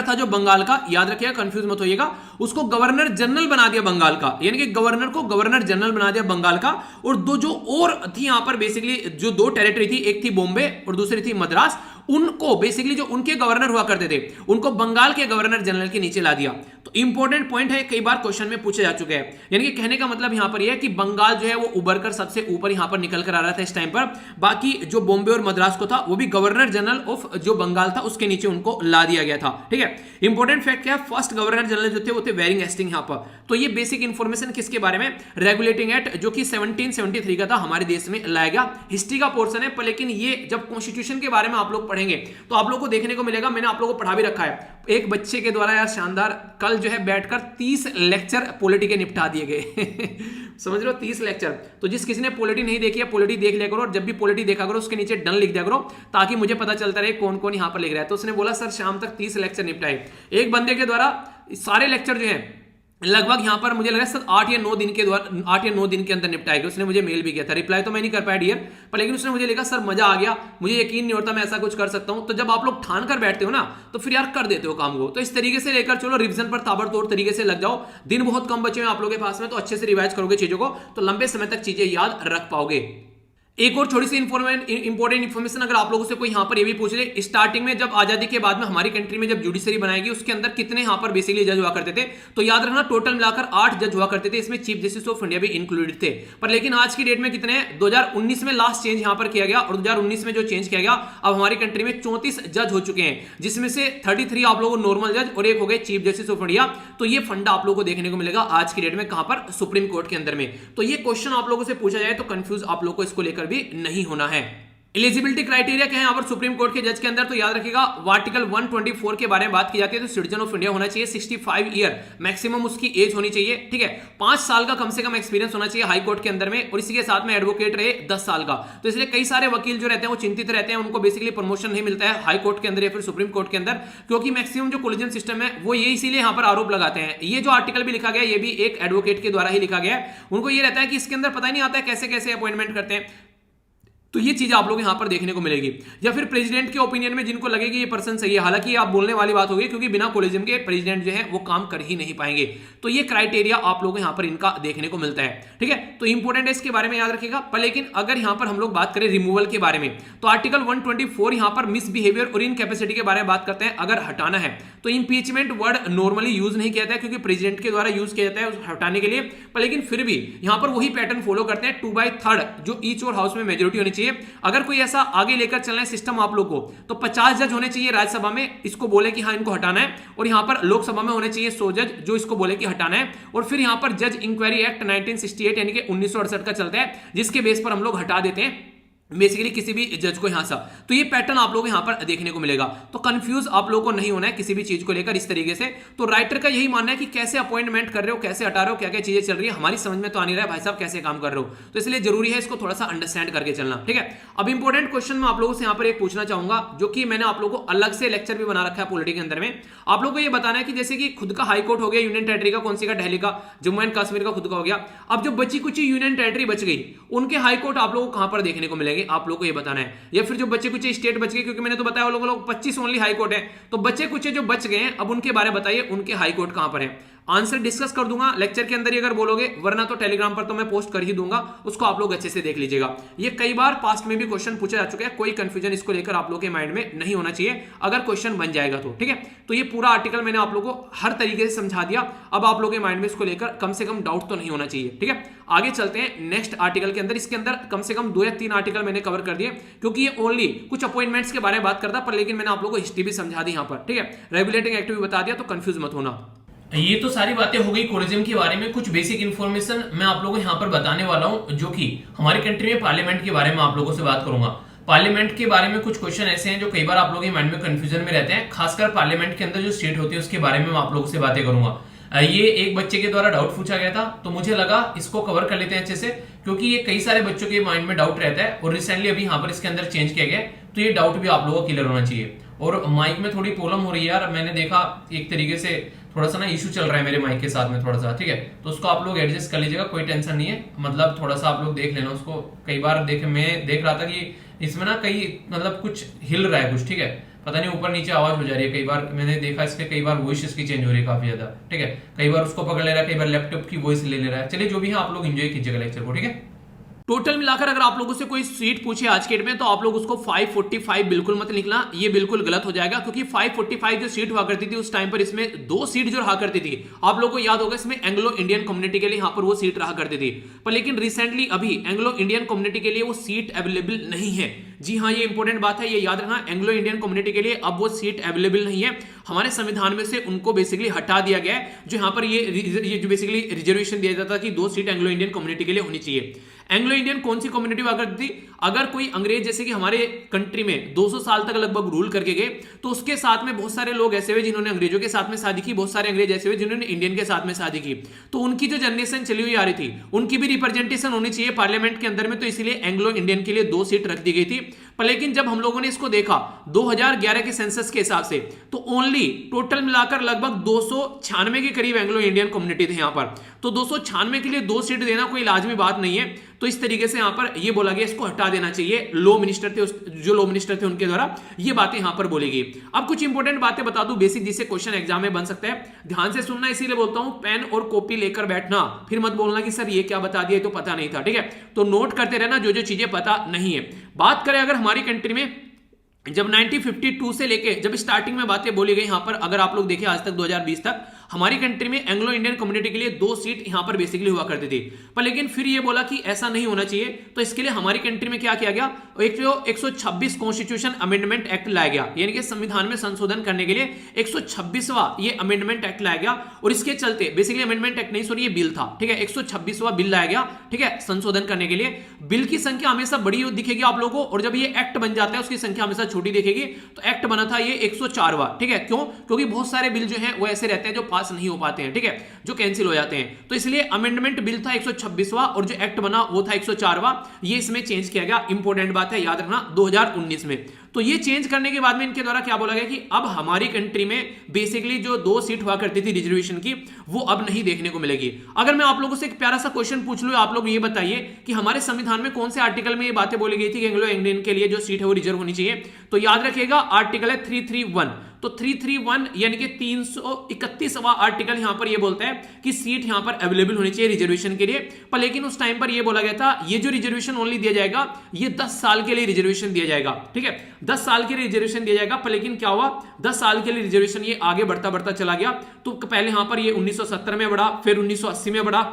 था जो बंगाल का, याद रखिएगा कंफ्यूज मत होइएगा, उसको गवर्नर जनरल बना दिया बंगाल का, यानी कि गवर्नर को गवर्नर जनरल बना दिया बंगाल का। और दो जो और थी यहां पर बेसिकली जो दो टेरिटरी थी, एक थी बॉम्बे और दूसरी थी मद्रास, उनको बेसिकली जो उनके गवर्नर हुआ करते थे उनको बंगाल के गवर्नर जनरल के नीचे ला दिया। तो इंपॉर्टेंट पॉइंट है, कई बार क्वेश्चन में पूछा जा चुका है, यानी कि कहने का मतलब यहां पर यह है कि बंगाल जो है वो उभर कर सबसे ऊपर यहां पर निकल कर आ रहा था इस टाइम पर, बाकी जो बॉम्बे और मद्रास को था वो भी गवर्नर जनरल ऑफ जो बंगाल था उसके नीचे उनको ला दिया गया था। ठीक है, इंपॉर्टेंट फैक्ट क्या है, फर्स्ट गवर्नर जनरल जो थे वो थे वेरिंग हेस्टिंग यहां पर। तो ये बेसिक इंफॉर्मेशन किसके बारे में, रेगुलेटिंग एक्ट जो कि 1773 का था, हमारे देश में लाया गया। हिस्ट्री का पोर्शन है पर लेकिन ये जब कॉन्स्टिट्यूशन के बारे में आप लोग पढ़ेंगे तो आप लोग को देखने को मिलेगा, मैंने आप लोगों को पढ़ा भी रखा है, एक बच्चे के द्वारा यार शानदार कल जो है बैठकर 30 लेक्चर पॉलिटी के निपटा दिए गए समझ रहे हो, 30 लेक्चर। तो जिस किसी ने पॉलिटी नहीं देखी है पॉलिटी देख लिया करो, और जब भी पॉलिटी देखा करो उसके नीचे डन लिख दिया करो ताकि मुझे पता चलता रहे कौन कौन यहां पर लिख रहा है। तो उसने बोला सर शाम तक 30 लेक्चर निपटाए, एक बंदे के द्वारा सारे लेक्चर जो है लगभग यहां पर मुझे लगा सर 8 या 9 दिन के अंदर निपटाएगा। उसने मुझे मेल भी किया था, रिप्लाई तो मैं नहीं कर पाया डियर, पर लेकिन उसने मुझे लिखा सर मजा आ गया, मुझे यकीन नहीं होता मैं ऐसा कुछ कर सकता हूं। तो जब आप लोग ठान कर बैठते हो ना तो फिर यार कर देते हो काम को। तो इस तरीके से लेकर चलो, रिवीजन पर ताबड़तोड़ तरीके से लग जाओ, दिन बहुत कम बचे हैं आप लोगों के पास में, तो अच्छे से रिवाइज करोगे चीजों को तो लंबे समय तक चीजें याद रख पाओगे। एक और थोड़ी सी इंपॉर्टेंट इन्फॉर्मेशन अगर आप लोगों से कोई यहां पर ये भी पूछ ले, स्टार्टिंग में जब आजादी के बाद में हमारी कंट्री में जब जुडिशरी बनाएगी उसके अंदर कितने यहां पर बेसिकली जज हुआ करते थे, तो याद रखना टोटल मिलाकर 8 जज हुआ करते थे, इसमें चीफ जस्टिस ऑफ इंडिया भी इंक्लूडेड थे। पर लेकिन आज की डेट में कितने हैं, 2019 में लास्ट चेंज यहां पर किया गया, और 2019 में जो चेंज किया गया अब हमारी कंट्री में 34 जज हो चुके हैं, जिसमें से 33 आप लोगों को नॉर्मल जज और एक हो गए चीफ जस्टिस ऑफ इंडिया। तो ये फंडा आप लोगों को देखने को मिलेगा आज की डेट में कहां पर, सुप्रीम कोर्ट के अंदर में। तो ये क्वेश्चन आप लोगों से पूछा जाए तो कंफ्यूज आप लोगों को इसको लेकर भी नहीं होना है। एलिजिबिलिटी क्राइटेरिया क्या है यहाँ पर सुप्रीम कोर्ट के जज के अंदर, तो याद रखिएगा आर्टिकल 124 के बारे में बात की जाती है तो सिटीजन ऑफ इंडिया होना चाहिए, 65 ईयर मैक्सिमम उसकी एज होनी चाहिए। ठीक है, 5 साल का कम से कम एक्सपीरियंस होना चाहिए हाई कोर्ट के अंदर में, और इसी के साथ में एडवोकेट रहे 10 साल का। तो इसलिए कई सारे वकील जो रहते हैं वो चिंतित रहते हैं, उनको बेसिकली प्रमोशन नहीं मिलता है हाई कोर्ट के अंदर या फिर सुप्रीम कोर्ट के अंदर, क्योंकि मैक्सिमम जो कोलिजन सिस्टम है वो ये इसीलिए यहाँ पर आरोप लगाते हैं। ये जो आर्टिकल भी लिखा गया ये भी एक एडवोकेट के द्वारा ही लिखा गया है, उनको ये रहता है कि इसके अंदर पता ही नहीं आता है कैसे कैसे अपॉइंटमेंट करते हैं। तो ये चीज आप लोग यहां पर देखने को मिलेगी। या फिर प्रेसिडेंट के ओपिनियन में जिनको लगेगी ये पर्सन सही है, हालांकि आप बोलने वाली बात होगी क्योंकि बिना कोलिजम के प्रेसिडेंट जो है वो काम कर ही नहीं पाएंगे। तो ये क्राइटेरिया आप लोग यहां पर इनका देखने को मिलता है। ठीक है, तो इंपॉर्टेंट है, इसके बारे में याद रखिएगा। पर लेकिन अगर यहां पर हम लोग बात करें रिमूवल के बारे में तो आर्टिकल 124 यहां पर मिसबिहेवियर और इनकैपेसिटी के बारे में बात करते हैं। अगर हटाना है तो इंपीचमेंट वर्ड नॉर्मली यूज नहीं किया जाता है क्योंकि प्रेसिडेंट के द्वारा यूज किया जाता है हटाने के लिए, पर लेकिन फिर भी यहां पर वही पैटर्न फॉलो करते हैं 2/3 जो ईच और हाउस में मेजोरिटी होनी चाहिए। अगर कोई ऐसा आगे लेकर चलना है सिस्टम आप लोग को तो 50 जज होने चाहिए राज्यसभा में, इसको बोले कि हाँ इनको हटाना है, और यहां पर लोकसभा में होने चाहिए 100 जज जो इसको बोले कि हटाना है। और फिर यहां पर जज इंक्वायरी एक्ट 1968 यानी कि 1968 का चलता है जिसके बेस पर हम लोग हटा देते हैं बेसिकली किसी भी जज को यहां से। तो ये पैटर्न आप लोग यहां पर देखने को मिलेगा। तो कंफ्यूज आप लोगों को नहीं होना है किसी भी चीज को लेकर इस तरीके से। तो राइटर का यही मानना है कि कैसे अपॉइंटमेंट कर रहे हो, कैसे हटा रहे हो, क्या क्या चीजें चल रही है, हमारी समझ में तो आ नहीं रहा है भाई साहब कैसे काम कर रहे हो। तो इसलिए जरूरी है इसको थोड़ा सा अंडरस्टैंड करके चलना। ठीक है, अब इंपॉर्टेंट क्वेश्चन मैं आप लोगों से यहां पर एक पूछना चाहूंगा जो कि मैंने आप लोगों को अलग से लेक्चर भी बना रखा है पॉलिटी के अंदर में। आप लोगों को ये बताना है कि जैसे कि खुद का हाई कोर्ट हो गया यूनियन टेरिटरी का, कौन सी का, दिल्ली का, जम्मू एंड कश्मीर का खुद का हो गया। अब जो बची कुछ यूनियन टेरिटरी बच गई उनके हाई कोर्ट आप लोगों को कहां पर देखने को मिलेंगे, आप लोगों को ये बताना है। या फिर जो बच्चे कुछ स्टेट बच गए, क्योंकि मैंने तो बताया वो लोग 25 ओनली हाई कोर्ट है, तो बच्चे कुछ जो बच गए अब उनके बारे में बताइए उनके हाई कोर्ट कहां पर है। आंसर डिस्कस कर दूंगा लेक्चर के अंदर ही अगर बोलोगे, वरना तो टेलीग्राम पर तो मैं पोस्ट कर ही दूंगा, उसको आप लोग अच्छे से देख लीजिएगा। ये कई बार पास्ट में भी क्वेश्चन पूछा जा चुका है, कोई कंफ्यूजन इसको लेकर आप लोग के माइंड में नहीं होना चाहिए अगर क्वेश्चन बन जाएगा तो। ठीक है, तो ये पूरा आर्टिकल मैंने आप लोगों को हर तरीके से समझा दिया, अब आप लोगों के माइंड में इसको लेकर कम से कम डाउट तो नहीं होना चाहिए। ठीक है, आगे चलते हैं नेक्स्ट आर्टिकल के अंदर। इसके अंदर कम से कम 2 या 3 आर्टिकल मैंने कवर कर दिए क्योंकि ये ओनली कुछ अपॉइंटमेंट्स के बारे में बात करता, पर लेकिन मैंने आप लोगों को हिस्ट्री भी समझा दी यहाँ पर। ठीक है, रेगुलेटिंग एक्ट भी बता दिया, तो कंफ्यूज मत होना। ये तो सारी बातें हो गई कोलिजम के बारे में। कुछ बेसिक इन्फॉर्मेशन मैं आप लोगों को यहाँ पर बताने वाला हूँ जो कि हमारी कंट्री में पार्लियामेंट के बारे में आप लोगों से बात करूंगा। पार्लियामेंट के बारे में कुछ क्वेश्चन ऐसे हैं जो कई बार आप लोगों के माइंड में कंफ्यूजन में रहते हैं, खासकर पार्लियामेंट के अंदर जो सीट होती है उसके बारे में मैं आप लोगों से बातें करूंगा। ये एक बच्चे के द्वारा डाउट पूछा गया था, तो मुझे लगा इसको कवर कर लेते हैं अच्छे से, क्योंकि ये कई सारे बच्चों के माइंड में डाउट रहता है और रिसेंटली अभी यहाँ पर इसके अंदर चेंज किया गया, तो ये डाउट भी आप लोगों को क्लियर होना चाहिए। और माइक में थोड़ी प्रॉब्लम हो रही है यार, मैंने देखा एक तरीके से थोड़ा सा ना इशू चल रहा है मेरे माइक के साथ में थोड़ा सा, ठीक है, तो उसको आप लोग एडजस्ट कर लीजिएगा, कोई टेंशन नहीं है, मतलब थोड़ा सा आप लोग देख लेना उसको। कई बार मैं देख रहा था कि इसमें ना कई मतलब कुछ हिल रहा है कुछ, ठीक है, पता नहीं ऊपर नीचे आवाज हो जा रही है, कई बार मैंने देखा इसके कई बार वॉइस इसकी चेंज हो रही है काफी ज्यादा, ठीक है, कई बार उसको पकड़ ले रहा है, कई बार लैपटॉप की वॉइस ले रहा है। चलिए जो भी है आप लोग एंजॉय कीजिएगा लेक्चर को, ठीक है। टोटल मिलाकर अगर आप लोगों से कोई सीट पूछे आज के डेट में, तो आप लोग उसको 545 बिल्कुल मत लिखना, ये बिल्कुल गलत हो जाएगा, क्योंकि 545 जो सीट हुआ करती थी उस टाइम पर इसमें 2 सीट जो रहा करती थी, आप लोगों को याद होगा, इसमें एंग्लो इंडियन कम्युनिटी के लिए यहां पर वो सीट रहा करती थी, पर लेकिन रिसेंटली अभी एंग्लो इंडियन कम्युनिटी के लिए वो सीट अवेलेबल नहीं है। जी हाँ, ये इंपॉर्टेंट बात है, ये याद रखना, एंग्लो इंडियन कम्युनिटी के लिए अब वो सीट अवेलेबल नहीं है, हमारे संविधान में से उनको बेसिकली हटा दिया गया है। जो यहाँ पर ये जो बेसिकली रिजर्वेशन दिया जाता था कि 2 सीट एंग्लो इंडियन कम्युनिटी के लिए होनी चाहिए। एंग्लो इंडियन कौन सी कम्युनिटी हुआ करती थी? अगर कोई अंग्रेज जैसे कि हमारे कंट्री में 200 साल तक लगभग रूल करके गए, तो उसके साथ में बहुत सारे लोग ऐसे हुए जिन्होंने अंग्रेजों के साथ में शादी की, बहुत सारे अंग्रेज ऐसे हुए जिन्होंने इंडियन के साथ में शादी की, तो उनकी जो जनरेशन चली हुई आ रही थी उनकी भी रिप्रेजेंटेशन होनी चाहिए पार्लियामेंट के अंदर में, तो इसलिए एंग्लो इंडियन के लिए 2 सीट रख दी गई थी। पर लेकिन जब हम लोगों ने इसको देखा 2011 के सेंसस के हिसाब से, तो ओनली टोटल मिलाकर लगभग 296 के करीब एंग्लो इंडियन कम्युनिटी थे यहाँ पर, तो 296 के लिए 2 सीट देना कोई लाजमी बात नहीं है, तो इस तरीके से यहाँ पर ये बोला गया इसको हटा देना चाहिए। लॉ मिनिस्टर थे, जो लॉ मिनिस्टर थे उनके द्वारा ये बातें यहाँ पर बोली गई। अब कुछ इंपॉर्टेंट बातें बता दूं बेसिक, जिससे क्वेश्चन एग्जाम में बन सकता है, ध्यान से सुनना, इसीलिए बोलता हूं पेन और कॉपी लेकर बैठना, फिर मत बोलना कि सर ये क्या बता दिया, तो पता नहीं था, ठीक है, तो नोट करते रहना जो जो चीजें पता नहीं है। बात करें अगर हमारी कंट्री में जब 1952 से लेके जब स्टार्टिंग में बातें बोली गई, यहां पर अगर आप लोग देखें आज तक 2020 तक हमारी कंट्री में एंग्लो इंडियन कम्युनिटी के लिए 2 सीट यहां पर बेसिकली हुआ करती थी, पर लेकिन फिर ये बोला कि ऐसा नहीं होना चाहिए, तो इसके लिए हमारी कंट्री में क्या किया गया, 126 कॉन्स्टिट्यूशन अमेंडमेंट एक्ट लाया गया, यानी कि संविधान में संशोधन करने के लिए 126वां ये अमेंडमेंट एक्ट लाया गया, और इसके चलते बेसिकली अमेंडमेंट एक्ट नहीं, सॉरी ये बिल था, ठीक है, 126वां बिल लाया गया, ठीक है, संशोधन करने के लिए। बिल की संख्या हमेशा बड़ी दिखेगी आप लोगों को, और जब ये एक्ट बन जाता है उसकी संख्या हमेशा छोटी दिखेगी, तो एक्ट बना था ये 104वां, ठीक है, क्यों? क्योंकि बहुत सारे बिल जो हैं वो ऐसे रहते हैं जो पास नहीं हो पाते हैं, ठीक है, जो कैंसिल हो जाते हैं, तो इसलिए अमेंडमेंट बिल था 126वां और जो एक्ट बना वो था 104वां, ये इसमें चेंज किया गया। इंपॉर्टेंट बात है, याद रखना, 2019 में। तो ये चेंज करने के बाद में इनके द्वारा क्या बोला गया कि अब हमारी कंट्री में बेसिकली जो 2 सीट हुआ करती थी रिजर्वेशन की, वो अब नहीं देखने को मिलेगी। अगर मैं आप लोगों से एक प्यारा सा क्वेश्चन पूछ लूं, आप लोग ये बताइए कि हमारे संविधान में कौन से आर्टिकल में ये बातें बोली गई थी कि एंग्लो इंडियन के लिए जो सीट है वो रिजर्व होनी चाहिए, तो याद रखिएगा आर्टिकल है 331, तो 331 यानी कि 331वां आर्टिकल यहां पर ये बोलता है कि सीट यहां पर अवेलेबल होनी चाहिए रिजर्वेशन के लिए, पर लेकिन उस टाइम पर ये बोला गया था ये जो रिजर्वेशन ओनली दिया जाएगा ये 10 साल के लिए रिजर्वेशन दिया जाएगा, ठीक है, 10 साल के लिए रिजर्वेशन दिया जाएगा, पर लेकिन क्या हुआ, 10 साल के लिए रिजर्वेशन ये आगे बढ़ता बढ़ता चला गया, तो पहले यहां पर ये 1970 में बढ़ा, फिर 1980 में बढ़ा,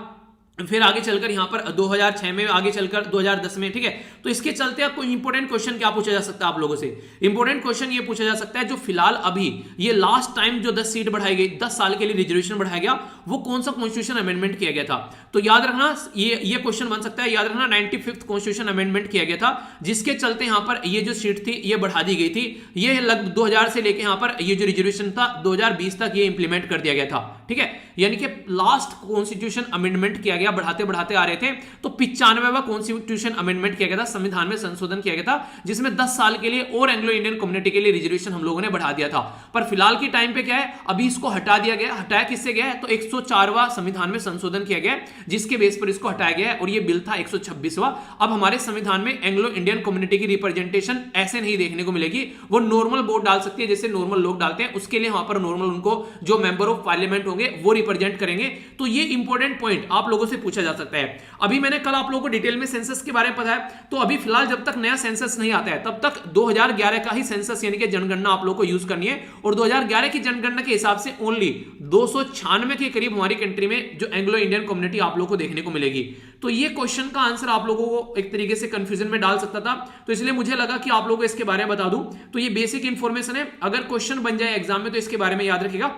फिर आगे चलकर यहां पर 2006 में, आगे चलकर 2010 में, ठीक है, तो इसके चलते आपको इंपॉर्टेंट क्वेश्चन क्या पूछा जा सकता है आप लोगों से, इंपॉर्टेंट क्वेश्चन ये पूछा जा सकता है जो फिलहाल अभी ये लास्ट टाइम जो 10 सीट बढ़ाई गई, 10 साल के लिए रिजर्वेशन बढ़ाया गया, वो कौन सा कॉन्स्टिट्यूशन अमेंडमेंट किया गया था, तो याद रखना ये क्वेश्चन बन सकता है, याद रखना 95th कॉन्स्टिट्यूशन अमेंडमेंट किया गया था, जिसके चलते यहां पर ये जो सीट थी ये बढ़ा दी गई थी, ये लगभग 2000 से लेके यहां पर ये जो रिजर्वेशन था 2020 तक ये इंप्लीमेंट कर दिया गया था, ठीक है, यानी कि लास्ट कॉन्स्टिट्यूशन अमेंडमेंट किया गया, बढ़ाते बढ़ाते आ रहे थे, तो 95वां कॉन्स्टिट्यूशन अमेंडमेंट किया गया था, संविधान में संशोधन किया गया था, जिसमें 10 साल के लिए और एंग्लो इंडियन कम्युनिटी के लिए रिजर्वेशन हम लोगों ने बढ़ा दिया था। पर फिलहाल के टाइम पे क्या है, अभी इसको हटा दिया गया, हटाया किससे गया है, तो 104वां संविधान में संशोधन किया गया, जिसके बेस पर इसको हटाया गया है, और ये बिल था 126वां। अब हमारे संविधान में एंग्लो इंडियन कम्युनिटी की रिप्रेजेंटेशन ऐसे नहीं देखने को मिलेगी, वो नॉर्मल वोट डाल सकती है जैसे नॉर्मल लोग डालते हैं, उसके लिए वहां पर नॉर्मल उनको जो मेंबर ऑफ पार्लियामेंट होंगे वो रिप्रेजेंट करेंगे। तो ये इंपॉर्टेंट पॉइंट आप लोगों से पूछा जा सकता है। अभी मैंने कल आप लोगों को डिटेल में सेंसस के बारे में बताया, तो अभी फिलहाल जब तक नया सेंसस नहीं आता है तब तक 2011 का ही सेंसस यानी कि जनगणना आप लोगों को यूज करनी है, और 2011 की जनगणना के हिसाब से ओनली 296 के करीब हमारी कंट्री में जो एंग्लो इंडियन कम्युनिटी आप लोगों को देखने को मिलेगी। तो ये क्वेश्चन का आंसर आप लोगों को एक तरीके से कंफ्यूजन में डाल सकता था, तो इसलिए मुझे लगा कि आप लोगों को इसके बारे में बता दूं। तो ये बेसिक इंफॉर्मेशन है, अगर क्वेश्चन बन जाए एग्जाम में तो इसके बारे में याद रखिएगा।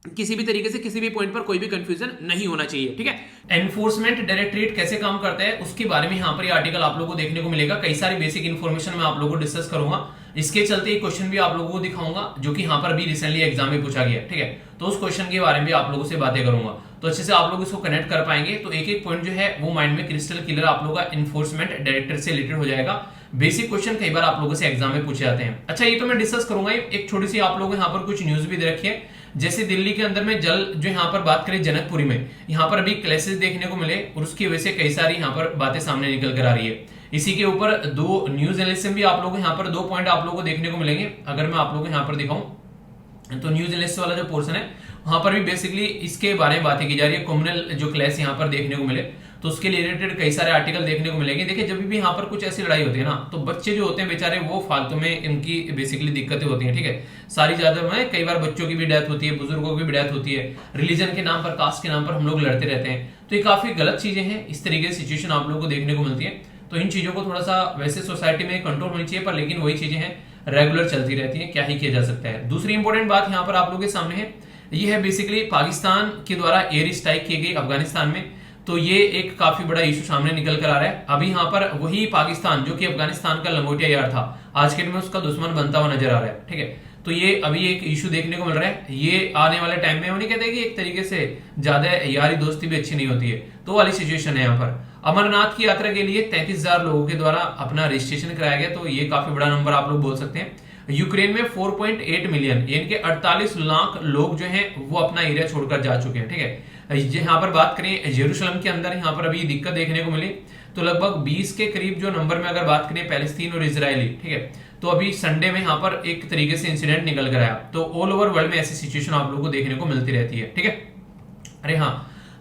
किसी भी तरीके से किसी भी पॉइंट पर कोई भी कंफ्यूजन नहीं होना चाहिए, ठीक है। एनफोर्समेंट डायरेक्टरेट कैसे काम करता है उसके बारे में यहाँ पर ये आर्टिकल आप लोगों को देखने को मिलेगा। कई सारी बेसिक इन्फॉर्मेशन मैं आप लोगों को डिस्कस करूंगा। इसके चलते एक क्वेश्चन भी आप लोगों को दिखाऊंगा जो कि यहाँ पर भी रिसेंटली एग्जाम में पूछा गया, ठीक है। तो उस क्वेश्चन के बारे में भी आप लोगों से बातें करूंगा, तो अच्छे से आप लोग इसको कनेक्ट कर पाएंगे। तो एक एक पॉइंट जो है वो माइंड में क्रिस्टल क्लियर आप लोगों का एनफोर्समेंट डायरेक्टर से रिलेटेड हो जाएगा। बेसिक क्वेश्चन कई बार आप लोगों से एग्जाम में पूछे जाते हैं। अच्छा, ये तो मैं डिस्कस करूंगा। एक छोटी सी आप लोगों को यहाँ पर कुछ न्यूज भी दे रखी है, जैसे दिल्ली के अंदर में जल जो यहाँ पर बात करें जनकपुरी में, यहाँ पर अभी क्लैशेस देखने को मिले और उसकी वजह से कई सारी यहाँ पर बातें सामने निकल कर आ रही है। इसी के ऊपर दो न्यूज एनालिसिस भी आप लोगों को यहाँ पर दो पॉइंट आप लोगों को देखने को मिलेंगे। अगर मैं आप लोगों को यहाँ पर दिखाऊं तो न्यूज एनालिसिस वाला जो पोर्शन है वहां पर भी बेसिकली इसके बारे में बातें की जा रही है। कम्युनल जो क्लैश यहाँ पर देखने को मिले तो उसके रिलेटेड कई सारे आर्टिकल देखने को मिलेंगे। देखिए, जब भी यहाँ पर कुछ ऐसी लड़ाई होती है ना, तो बच्चे जो होते हैं बेचारे वो फालतू में इनकी बेसिकली दिक्कतें होती हैं, ठीक है। सारी ज्यादा में कई बार बच्चों की भी डेथ होती है, बुजुर्गों की भी डेथ होती है, रिलीजन के नाम पर, कास्ट के नाम पर हम लोग लड़ते रहते हैं। तो ये काफी गलत चीजें हैं। इस तरीके की सिचुएशन आप लोगों को देखने को मिलती है। तो इन चीजों को थोड़ा सा वैसे सोसाइटी में कंट्रोल होनी चाहिए, पर लेकिन वही चीजें हैं रेगुलर चलती रहती है, क्या ही किया जा सकता है। दूसरी इंपॉर्टेंट बात यहाँ पर आप लोगों के सामने है, ये है बेसिकली पाकिस्तान के द्वारा एयर स्ट्राइक की गई अफगानिस्तान में। तो ये एक काफी बड़ा इशू सामने निकल कर आ रहा है। अभी यहाँ पर वही पाकिस्तान जो कि अफगानिस्तान का लंगोटिया यार था, आज के दिन में उसका दुश्मन बनता हुआ नजर आ रहा है, ठीक है। तो ये अभी एक इशू देखने को मिल रहा है। ये आने वाले टाइम में, उन्हें कहते हैं कि एक तरीके से ज्यादा यारी दोस्ती भी अच्छी नहीं होती है, तो वाली सिचुएशन है यहाँ पर। अमरनाथ की यात्रा के लिए 33,000 लोगों के द्वारा अपना रजिस्ट्रेशन कराया गया, तो ये काफी बड़ा नंबर आप लोग बोल सकते हैं। यूक्रेन में 4.8 मिलियन यानी कि 48 लाख लोग जो हैं वो अपना एरिया छोड़कर जा चुके हैं, ठीक है। यहाँ पर बात करें यरूशलेम के अंदर, यहाँ पर अभी दिक्कत देखने को मिली, तो लगभग 20 के करीब जो नंबर में अगर बात करें पैलेस्तीन और इजरायली, ठीक है। तो अभी संडे में यहाँ पर एक तरीके से इंसिडेंट निकल कर आया। तो ऑल ओवर वर्ल्ड में ऐसी सिचुएशन आप लोगों को देखने को मिलती रहती है, ठीक है। अरे हाँ,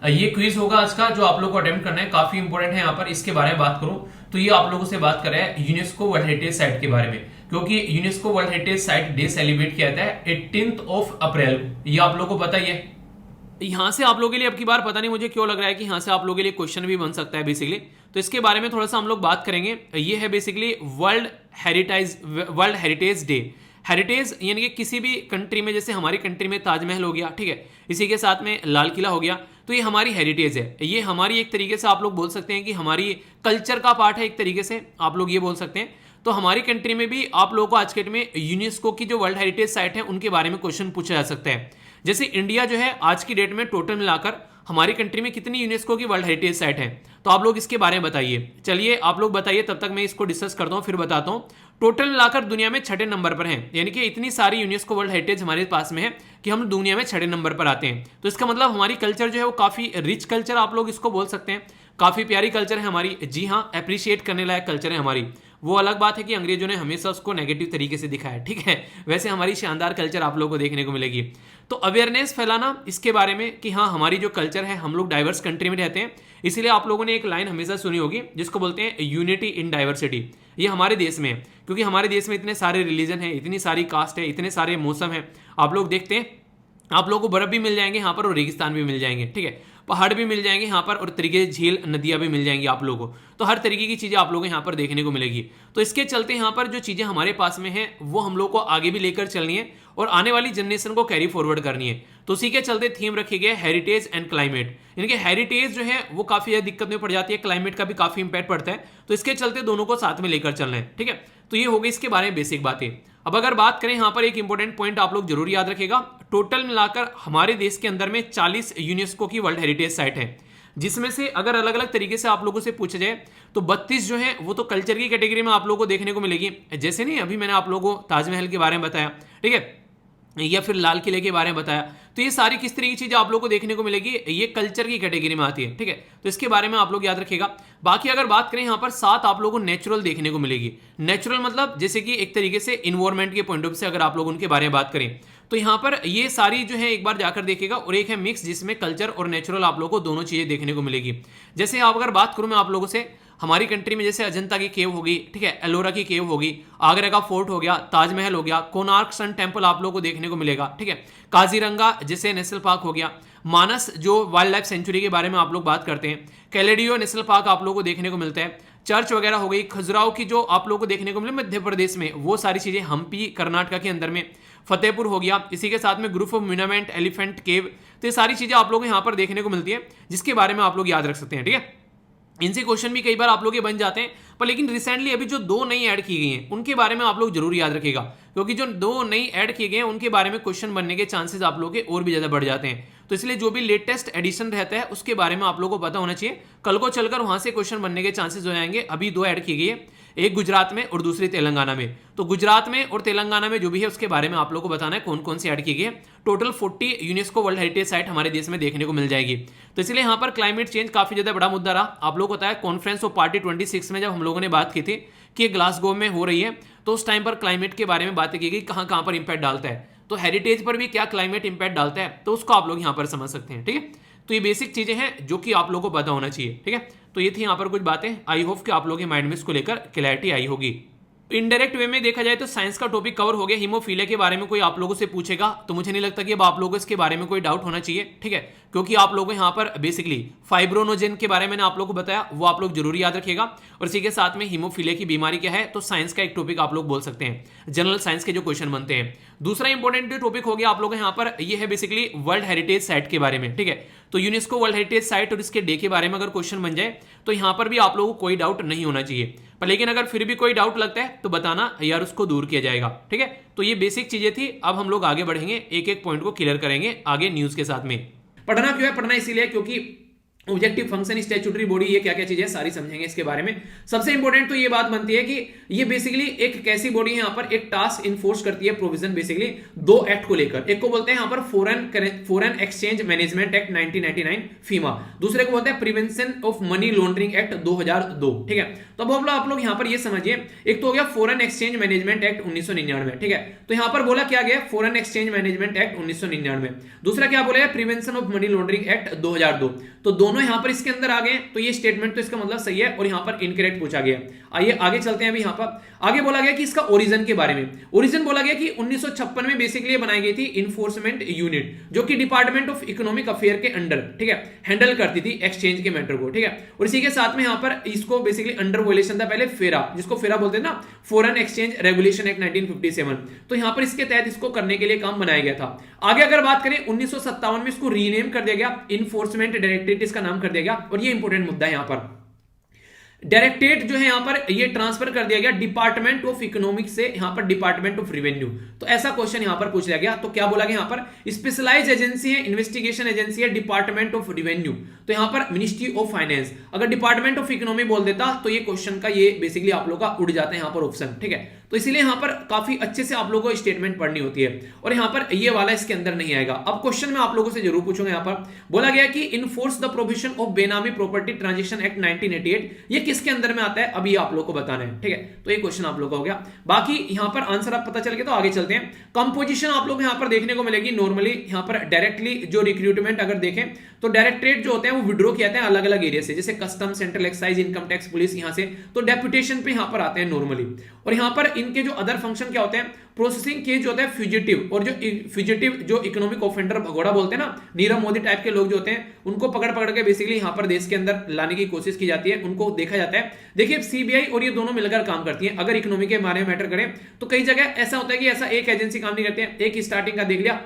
ये क्विज होगा आज का जो आप लोग को अटेम्प्ट करना है, काफी इंपॉर्टेंट है। यहाँ पर इसके बारे में बात करूं तो ये आप लोगों से बात कर रहा है यूनेस्को वर्ल्ड हेरिटेज साइट के बारे में, क्योंकि UNESCO world heritage site day celebrate किया जाता है 18 अप्रैल। ये आप लोगों को पता ही है। यहां से आप लोगों के लिए अब की बार पता नहीं मुझे क्यों लग रहा है कि यहां से आप लोगों के लिए क्वेश्चन भी बन सकता है बेसिकली, तो इसके बारे में थोड़ा सा हम लोग बात करेंगे। ये है basically world heritage day. Heritage यानी कि किसी भी कंट्री में, जैसे हमारी कंट्री में ताजमहल हो गया, ठीक है, इसी के साथ में लाल किला हो गया, तो ये हमारी हेरिटेज है। ये हमारी एक तरीके से आप लोग बोल सकते हैं कि हमारी कल्चर का पार्ट है, एक तरीके से आप लोग ये बोल सकते हैं। तो हमारी कंट्री में भी आप लोगों को आज के डेट में यूनेस्को की जो वर्ल्ड हेरिटेज साइट है उनके बारे में क्वेश्चन पूछा जा सकता है। जैसे इंडिया जो है आज की डेट में टोटल मिलाकर हमारी कंट्री में कितनी यूनेस्को की वर्ल्ड हेरिटेज साइट है, तो आप लोग इसके बारे में बताइए। चलिए आप लोग बताइए, तब तक मैं इसको डिस्कस करता हूं, फिर बताता हूं। टोटल मिलाकर दुनिया में 6ठे नंबर पर हैं, यानी कि इतनी सारी यूनेस्को वर्ल्ड हेरिटेज हमारे पास में है कि हम दुनिया में 6ठे नंबर पर आते हैं। तो इसका मतलब हमारी कल्चर जो है वो काफी रिच कल्चर आप लोग इसको बोल सकते हैं, काफी प्यारी कल्चर है हमारी। जी हाँ, अप्रिशिएट करने लायक कल्चर है हमारी। वो अलग बात है कि अंग्रेजों ने हमेशा उसको नेगेटिव तरीके से दिखाया, ठीक है। वैसे हमारी शानदार कल्चर आप लोगों को देखने को मिलेगी। तो अवेयरनेस फैलाना इसके बारे में कि हाँ हमारी जो कल्चर है, हम लोग डाइवर्स कंट्री में रहते हैं, इसीलिए आप लोगों ने एक लाइन हमेशा सुनी होगी जिसको बोलते हैं यूनिटी इन डाइवर्सिटी। ये हमारे देश में है, क्योंकि हमारे देश में इतने सारे रिलीजन है, इतनी सारी कास्ट है, इतने सारे मौसम है। आप लोग देखते हैं, आप लोगों को बर्फ भी मिल जाएंगे यहाँ पर और रेगिस्तान भी मिल जाएंगे, ठीक है, पहाड़ भी मिल जाएंगे यहाँ पर और तरीके झील नदियाँ भी मिल जाएंगी आप लोगों को। तो हर तरीके की चीज़ें आप लोगों को यहाँ पर देखने को मिलेगी। तो इसके चलते यहाँ पर जो चीज़ें हमारे पास में हैं वो हम लोग को आगे भी लेकर चलनी है और आने वाली जनरेशन को कैरी फॉरवर्ड करनी है। तो उसी के चलते थीम रखी गई है हेरिटेज एंड क्लाइमेट, यानी कि हेरिटेज जो है वो काफ़ी ज़्यादा दिक्कत में पड़ जाती है, क्लाइमेट का भी काफ़ी इंपैक्ट पड़ता है। तो इसके चलते दोनों को साथ में लेकर चलना है, ठीक है। तो ये हो गई इसके बारे में बेसिक बातें। अब अगर बात करें यहाँ पर एक इंपॉर्टेंट पॉइंट आप लोग जरूर याद रखेगा, टोटल मिलाकर हमारे देश के अंदर में 40 यूनेस्को की वर्ल्ड हेरिटेज साइट है, जिसमें से अगर अलग अलग तरीके से आप लोगों से पूछा जाए तो 32 जो है वो तो कल्चर की कैटेगरी में आप लोगों को देखने को मिलेगी। जैसे नहीं अभी मैंने आप लोगों को ताजमहल के बारे में बताया, ठीक है, या फिर लाल किले के बारे में बताया, तो ये सारी किस तरह की चीजें आप लोगों को देखने को मिलेगी, ये कल्चर की कैटेगरी में आती है, ठीक है। तो इसके बारे में आप लोग याद रखिएगा। बाकी अगर बात करें यहाँ पर 7 आप लोगों को नेचुरल देखने को मिलेगी। नेचुरल मतलब जैसे कि एक तरीके से इन्वायरमेंट के पॉइंट ऑफ से अगर आप लोग उनके बारे में बात करें तो यहाँ पर ये सारी जो है एक बार जाकर देखिएगा। और एक है मिक्स, जिसमें कल्चर और नेचुरल आप लोगों को दोनों चीजें देखने को मिलेगी। जैसे आप अगर बात करूं मैं आप लोगों से, हमारी कंट्री में जैसे अजंता की केव होगी, ठीक है, एलोरा की केव होगी, आगरा का फोर्ट हो गया, ताजमहल हो गया, कोणार्क सन टेम्पल आप लोगों को देखने को मिलेगा, ठीक है, काजीरंगा जैसे नेशनल पार्क हो गया, मानस जो वाइल्ड लाइफ सेंचुरी के बारे में आप लोग बात करते हैं, कैलेडियो नेशनल पार्क आप लोगों को देखने को मिलता है, चर्च वगैरह हो गई, खजुराहो की जो आप लोगों को देखने को मिले मध्य प्रदेश में, वो सारी चीजें, हम्पी कर्नाटका के अंदर में, फतेहपुर हो गया, इसी के साथ में ग्रुप ऑफ मोन्यूमेंट, एलिफेंट केव, तो ये सारी चीजें आप लोग यहाँ पर देखने को मिलती है, जिसके बारे में आप लोग याद रख सकते हैं, ठीक है। इनसे क्वेश्चन भी कई बार आप लोग के बन जाते हैं, पर लेकिन रिसेंटली अभी जो 2 नई ऐड की गई हैं उनके बारे में आप लोग जरूर याद रखिएगा, क्योंकि जो 2 नई ऐड किए गए हैं उनके बारे में क्वेश्चन बनने के चांसेस आप लोग के और भी ज्यादा बढ़ जाते हैं। तो इसलिए जो भी लेटेस्ट एडिशन रहता है उसके बारे में आप लोगों को पता होना चाहिए, कल को चलकर वहां से क्वेश्चन बनने के चांसेस हो जाएंगे। अभी 2 ऐड की गई है, एक गुजरात में और दूसरी तेलंगाना में। तो गुजरात में और तेलंगाना में जो भी है उसके बारे में आप लोग को बताना है कौन कौन सी ऐड की गई है। Total 40 UNESCO world heritage site हमारे देश में देखने को मिल जाएगी। तो इसलिए यहाँ पर क्लाइमेट चेंज काफी ज्यादा बड़ा मुद्दा रहा। आप लोग को पता है कॉन्फ्रेंस ऑफ पार्टी 26 में जब हम लोगों ने बात की थी कि ये ग्लासगो में हो रही है, तो उस टाइम पर क्लाइमेट के बारे में बातें की गई, कहाँ कहाँ पर इंपैक्ट डालता है, तो हेरिटेज पर भी क्या क्लाइमेट इंपैक्ट डालता है, तो उसको आप लोग यहाँ पर समझ सकते हैं, ठीक है। तो ये बेसिक चीजें हैं जो कि आप लोगों को पता होना चाहिए, ठीक है। तो ये थी यहाँ पर कुछ बातें, आई होप कि आप लोगों के माइंड में इसको लेकर क्लैरिटी आई होगी। इनडायरेक्ट वे में देखा जाए तो साइंस का टॉपिक कवर हो गया। हीमोफीलिया के बारे में कोई आप लोगों से पूछेगा तो मुझे नहीं लगता कि अब आप लोगों को इसके बारे में कोई डाउट होना चाहिए, ठीक है, क्योंकि आप लोगों यहाँ पर बेसिकली फाइब्रोनोजेन के बारे में मैंने आप लोगों को बताया, वो आप लोग जरूर याद रखिएगा। और इसी के साथ में हीमोफीलिया की बीमारी क्या है, तो साइंस का एक टॉपिक आप लोग बोल सकते हैं, जनरल साइंस के जो क्वेश्चन बनते हैं। दूसरा इंपॉर्टेंट जो टॉपिक हो गया आप लोग यहाँ पर, ये है बेसिकली वर्ल्ड हेरिटेज साइट के बारे में, ठीक है। तो यूनेस्को वर्ल्ड हेरिटेज साइट और इसके डे के बारे में अगर क्वेश्चन बन जाए तो यहाँ पर भी आप लोगों को कोई डाउट नहीं होना चाहिए, पर लेकिन अगर फिर भी कोई डाउट लगता है तो बताना यार, उसको दूर किया जाएगा, ठीक है। तो ये बेसिक चीजें थी। अब हम लोग आगे बढ़ेंगे, एक एक पॉइंट को क्लियर करेंगे आगे न्यूज के साथ में। पढ़ना क्यों है, पढ़ना इसीलिए क्योंकि ऑब्जेक्टिव फंक्शन, स्टैट्यूटरी बॉडी, ये क्या क्या चीजें सारी समझेंगे इसके बारे में। सबसे इंपॉर्टेंट तो ये बात बनती है कि ये बेसिकली एक कैसी बॉडी है, यहाँ पर एक टास्क इन्फोर्स करती है, प्रोविजन बेसिकली 2 एक्ट को लेकर। एक को बोलते हैं यहाँ पर फॉरेन एक्सचेंज मैनेजमेंट एक्ट 1999 फीमा, दूसरे को बोलते हैं prevention of money laundering act 2002, ठीक है। तो अब आप लोग यहाँ पर ये समझिए, एक तो हो गया फॉरेन एक्सचेंज मैनेजमेंट एक्ट 1999, ठीक है। तो यहाँ पर बोला क्या गया, फॉरेन एक्सचेंज मैनेजमेंट एक्ट 1999, दूसरा क्या बोला है, prevention of money laundering act 2002। तो दोनों यहां पर इसके अंदर आ गए, तो ये स्टेटमेंट तो इसका मतलब सही है और यहां पर इनकरेक्ट पूछा गया। आइए आगे चलते हैं। अभी यहां पर आगे बोला गया कि इसका ओरिजिन के बारे में। ओरिजिन बोला गया कि 1956 में बेसिकली बनाई गई थी इन्फोर्समेंट यूनिट, जो कि डिपार्टमेंट ऑफ इकोनॉमिक अफेयर के अंडर, ठीक है, हैंडल करती थी एक्सचेंज के मैटर को, ठीक है। और इसी के साथ में यहां पर इसको बेसिकली अंडर वायलेशन था पहले फेरा, जिसको फेरा बोलते हैं ना, फॉरेन एक्सचेंज रेगुलेशन एक्ट 1957। तो यहां पर इसके तहत इसको करने के लिए काम बनाया गया था। आगे अगर बात करें 1957 में इसको रीनेम कर दिया गया, इन्फोर्समेंट डायरेक्टरेट इसका नाम कर दिया गया। और ये इंपॉर्टेंट मुद्दा है, यहां पर डायरेक्टरेट जो है यहां पर ये ट्रांसफर कर दिया गया डिपार्टमेंट ऑफ इकोनॉमिक्स से यहां पर डिपार्टमेंट ऑफ रेवेन्यू। तो ऐसा क्वेश्चन यहां पर पूछ लिया गया। तो क्या बोला गया, यहां पर स्पेशलाइज एजेंसी है, इन्वेस्टिगेशन एजेंसी है डिपार्टमेंट ऑफ रेवेन्यू, तो यहां पर मिनिस्ट्री ऑफ फाइनेंस। अगर डिपार्टमेंट ऑफ इकोनॉमी बोल देता तो ये क्वेश्चन का ये बेसिकली आप लोग का उड़ जाता है यहां पर ऑप्शन, ठीक है। तो इसीलिए यहां पर काफी अच्छे से आप लोगों को स्टेटमेंट पढ़नी होती है, और यहां पर ये वाला इसके अंदर नहीं आएगा। अब क्वेश्चन में आप लोगों से जरूर पूछूंगा, यहां पर बोला गया कि इनफोर्स द प्रोविजन ऑफ बेनामी प्रॉपर्टी ट्रांजेक्शन एक्ट 1988, ये किसके अंदर में आता है, अभी आप लोग को बताना है, ठीक है। तो ये क्वेश्चन आप लोग का हो गया। बाकी यहां पर आंसर आप पता चल गया, तो आगे चलते हैं। कंपोजिशन आप लोग यहां पर देखने को मिलेगी। नॉर्मली यहां पर डायरेक्टली जो रिक्रूटमेंट अगर देखें तो डायरेक्टरेट जो होते हैं वो विड्रॉ किए जाते हैं अलग अलग एरिया से, जैसे custom, central excise, income tax, police, यहां से तो डेप्यूटेशन पे यहां पर आते हैं नॉर्मली। और यहां पर इनके जो अदर फंक्शन क्या होते हैं, प्रोसेसिंग केस जो होता है फ्यूजिटिव, और जो फ्यूजिटिव जो इकोनॉमिक ऑफेंडर भगोड़ा बोलते हैं ना, नीरव मोदी टाइप के लोग जो होते हैं, उनको पकड़ पकड़ के बेसिकली यहां पर देश के अंदर लाने की कोशिश की जाती है, उनको देखा जाता है। देखिए सीबीआई और ये दोनों मिलकर काम करती है। अगर इकोनॉमी के बारे में मैटर करें तो कई जगह ऐसा होता है कि ऐसा एक एजेंसी काम नहीं करते हैं, एक स्टार्टिंग का देख लिया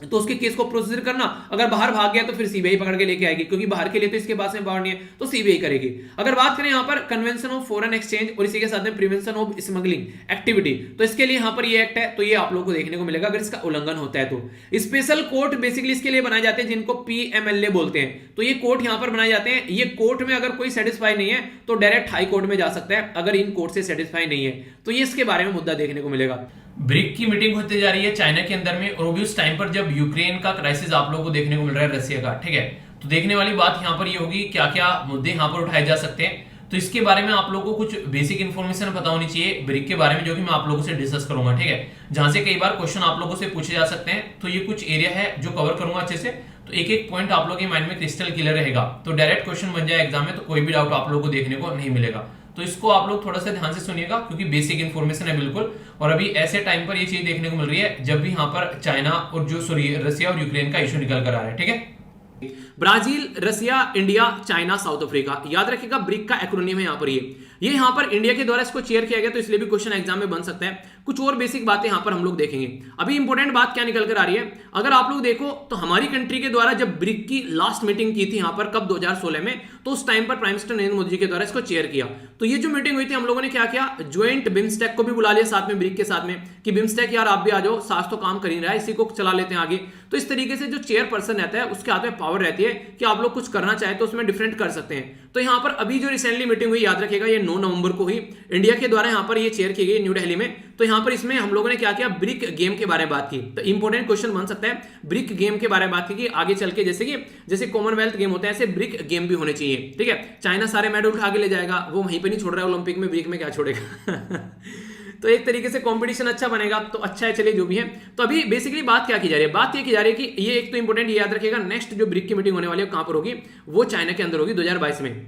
तो उसके केस को प्रोसीजर करना, अगर बाहर भाग गया तो फिर सीबीआई पकड़ के लेके आएगी, क्योंकि बाहर के लिए तो इसके पास में पावर नहीं है, तो सीबीआई करेगी। अगर बात करें यहाँ पर कन्वेंशन ऑफ फॉरेन एक्सचेंज और इसी के साथ में प्रिवेंशन ऑफ स्मगलिंग एक्टिविटी, तो इसके लिए यहाँ पर ये एक्ट है, तो ये आप लोगों को देखने को मिलेगा अगर इसका उल्लंघन होता है तो। स्पेशल कोर्ट बेसिकली इसके लिए बनाए जाते हैं जिनको पीएमएलए बोलते हैं, तो ये कोर्ट यहाँ पर बनाए जाते हैं। ये कोर्ट में अगर कोई सेटिस्फाई नहीं है तो डायरेक्ट हाई कोर्ट में जा सकता है, अगर इन कोर्ट से सेटिस्फाई नहीं है तो ये इसके बारे में मुद्दा देखने को मिलेगा। ब्रिक की मीटिंग होते जा रही है चाइना के अंदर में, और भी उस टाइम पर जब यूक्रेन का क्राइसिस आप लोगों को देखने को मिल रहा है, रशिया का, ठीक है। तो देखने वाली बात यहाँ पर ये होगी क्या क्या मुद्दे यहाँ पर उठाए जा सकते हैं, तो इसके बारे में आप लोगों को कुछ बेसिक इन्फॉर्मेशन पता होनी चाहिए ब्रिक के बारे में, जो कि मैं आप लोगों से डिस्कस करूंगा, ठीक है। जहां से कई बार क्वेश्चन आप लोगों से पूछे जा सकते हैं, तो ये कुछ एरिया है जो कवर करूंगा अच्छे से, तो एक एक पॉइंट आप लोगों के माइंड में क्रिस्टल क्लियर रहेगा, तो डायरेक्ट क्वेश्चन बन जाए एग्जाम में, तो कोई भी डाउट आप लोगों को देखने को नहीं मिलेगा। तो इसको आप लोग थोड़ा सा ध्यान से सुनिएगा, क्योंकि बेसिक इन्फॉर्मेशन है बिल्कुल। और अभी ऐसे टाइम पर ये चीज देखने को मिल रही है जब भी यहाँ पर चाइना और रसिया और यूक्रेन का इशू निकल कर आ रहा है, ठीक है। ब्राजील, रसिया, इंडिया, चाइना, साउथ अफ्रीका, याद रखिएगा ब्रिक का एक्रोनिम है यहाँ पर। ये यहाँ पर इंडिया के द्वारा इसको चेयर किया गया, तो इसलिए भी क्वेश्चन एग्जाम में बन सकता है। कुछ और बेसिक बातें यहाँ पर हम लोग देखेंगे। अभी इंपॉर्टेंट बात क्या निकल कर आ रही है, अगर आप लोग देखो तो हमारी कंट्री के द्वारा जब ब्रिक की लास्ट मीटिंग की थी यहाँ पर, कब 2016 में, तो उस टाइम पर प्राइम मिनिस्टर नरेंद्र मोदी जी के द्वारा इसको चेयर किया। तो ये जो मीटिंग हुई थी, हम लोगों ने क्या किया, ज्वाइंट बिम्स्टेक को भी बुला लिया साथ में ब्रिक के साथ में, कि बिम्स्टेक यार आप भी आ जाओ, साथ तो काम कर ही रहा है, इसी को चला लेते हैं आगे। तो इस तरीके से जो चेयर पर्सन रहता है उसके हाथ में पावर रहती है कि आप लोग कुछ करना चाहे तो उसमें डिफरेंट कर सकते हैं। तो यहाँ पर अभी जो रिसेंटली मीटिंग हुई, याद रखिएगा ये 9 नवंबर को हुई, इंडिया के द्वारा यहाँ पर ये चेयर की गई न्यू दिल्ली में। तो यहाँ पर इसमें हम लोगों ने क्या किया, ब्रिक गेम के बारे में बात की। तो इंपॉर्टेंट क्वेश्चन बन सकता है, ब्रिक गेम के बारे में बात की कि आगे चल के जैसे कॉमनवेल्थ गेम होते हैं, ऐसे ब्रिक गेम भी होने चाहिए, ठीक है। चाइना सारे मेडल उठा के ले जाएगा, वो वहीं पे नहीं छोड़ रहा है ओलंपिक में, ब्रिक में क्या छोड़ेगा तो एक तरीके से कंपटीशन अच्छा बनेगा, तो अच्छा है, चलिए जो भी है। तो अभी बेसिकली बात क्या की जा रही है, बात ये की जा रही है कि ये एक तो इंपॉर्टेंट याद रखिएगा, नेक्स्ट जो ब्रिक की मीटिंग होने वाली है कहां पर होगी, वो चाइना के अंदर होगी 2022 में।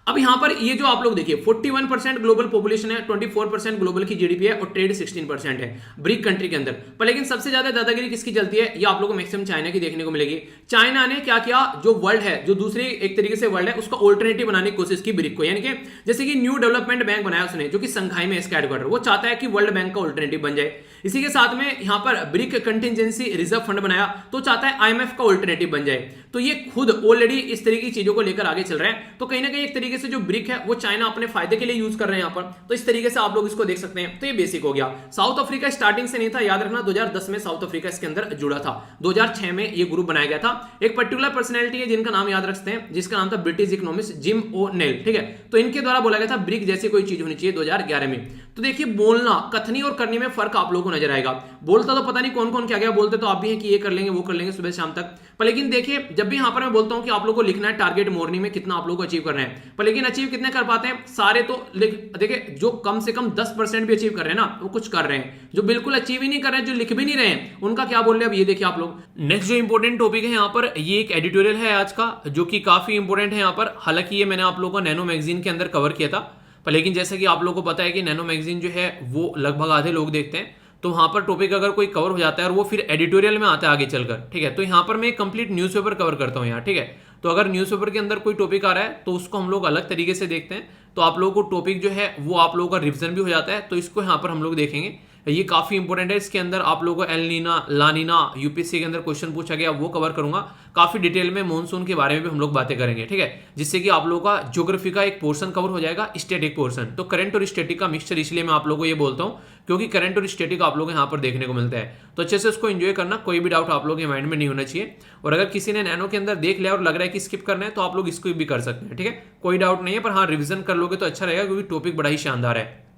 अब यहां पर ये जो आप लोग देखिए 41% ग्लोबल पॉपुलेशन है, 24% ग्लोबल की जीडीपी है, और ट्रेड 16% है ब्रिक कंट्री के अंदर। पर लेकिन सबसे ज्यादा दादागिरी किसकी चलती है, ये आप लोगों को मैक्सिमम चाइना की देखने को मिलेगी। चाइना ने क्या किया, जो वर्ल्ड है, जो दूसरी एक तरीके से वर्ल्ड है, उसका ऑल्टरनेटिव बनाने की कोशिश की ब्रिक को, यानी कि जैसे कि न्यू डेवलपमेंट बैंक बनाया उसने, जो कि संघाई में इसका हेडक्वार्टर, वो चाहता है कि वर्ल्ड बैंक का ऑल्टरनेटिव बन जाए। इसी के साथ में यहां पर ब्रिक कंटिजेंसी रिजर्व फंड बनाया, तो चाहता है आईएमएफ का ऑल्टरनेटिव बन जाए। तो ये खुद ऑलरेडी इस तरीके की चीजों को लेकर आगे चल रहे हैं। तो कहीं ना कहीं एक तरीके से जो ब्रिक है वो चाइना अपने फायदे के लिए यूज कर रहे हैं यहाँ पर, तो इस तरीके से आप लोग इसको देख सकते हैं। तो ये बेसिक हो गया। साउथ अफ्रीका स्टार्टिंग से नहीं था, याद रखना 2010 में साउथ अफ्रीका इसके अंदर जुड़ा था, 2006 में ये ग्रुप बनाया गया था। एक पर्टिकुलर पर्सनैलिटी है जिनका नाम याद रखते हैं, जिसका नाम था ब्रिटिश इकोनॉमिस्ट जिम ओ नेल, ठीक है। तो इनके द्वारा बोला गया था ब्रिक जैसी कोई चीज होनी चाहिए 2011 में। तो देखिए बोलना, कथनी और करने में फर्क आप लोगों को नजर आएगा। बोलता तो पता नहीं कौन कौन क्या क्या बोलते, तो आप भी है कि ये कर लेंगे वो कर लेंगे सुबह शाम तक, पर लेकिन देखिए जब भी यहां पर मैं बोलता हूं कि आप लोगों को लिखना है टारगेट मॉर्निंग में कितना आप लोगों को अचीव करना है, पर लेकिन अचीव कितने कर पाते हैं सारे, तो देखिए जो कम से कम 10% भी अचीव कर रहे हैं ना, वो कुछ कर रहे हैं। जो बिल्कुल अचीव ही नहीं कर रहे हैं, जो लिख भी नहीं रहे हैं, उनका क्या बोल रहे हैं अब ये देखिए आप लोग। नेक्स्ट जो इंपॉर्टेंट टॉपिक है यहाँ पर, ये एक एडिटोरियल है आज का, जो कि काफी इंपॉर्टेंट है यहाँ पर। हालांकि ये मैंने आप लोगों को नैनो मैगजीन के अंदर कवर किया था, पर लेकिन जैसा कि आप लोगों को पता है कि नैनो मैगजीन जो है वो लगभग आधे लोग देखते हैं, तो वहां पर टॉपिक अगर कोई कवर हो जाता है और वो फिर एडिटोरियल में आता है आगे चलकर, ठीक है। तो यहाँ पर मैं एक कंप्लीट न्यूज़पेपर कवर करता हूँ यहाँ, ठीक है। तो अगर न्यूज़पेपर के अंदर कोई टॉपिक आ रहा है तो उसको हम लोग अलग तरीके से देखते हैं, तो आप लोगों को टॉपिक जो है वो आप लोगों का रिविजन भी हो जाता है। तो इसको यहाँ पर हम लोग देखेंगे, ये काफी इंपॉर्टेंट है। इसके अंदर आप लोगों को एल नीना, ला नीना, यूपीएससी के अंदर क्वेश्चन पूछा गया, वो कवर करूंगा। काफी डिटेल में मॉनसून के बारे में भी हम लोग बातें करेंगे, ठीक है, जिससे कि आप लोगों का ज्योग्राफी का एक पोर्शन कवर हो जाएगा, स्टैटिक पोर्शन। तो करंट और स्टैटिक का मिक्सचर इसलिए मैं आप लोगों को ये बोलता हूँ क्योंकि करंट और स्टैटिक आप लोग यहाँ पर देखने को मिलता है। तो अच्छे से उसको एंजॉय करना, कोई भी डाउट आप लोगों के माइंड में नहीं होना चाहिए। और अगर किसी ने नैनो के अंदर देख लिया और लग रहा है कि स्किप करना है, तो आप लोग इसको भी कर सकते हैं, ठीक है, कोई डाउट नहीं है। पर हाँ, रिविजन कर लोगे तो अच्छा रहेगा, क्योंकि टॉपिक बड़ा ही शानदार है।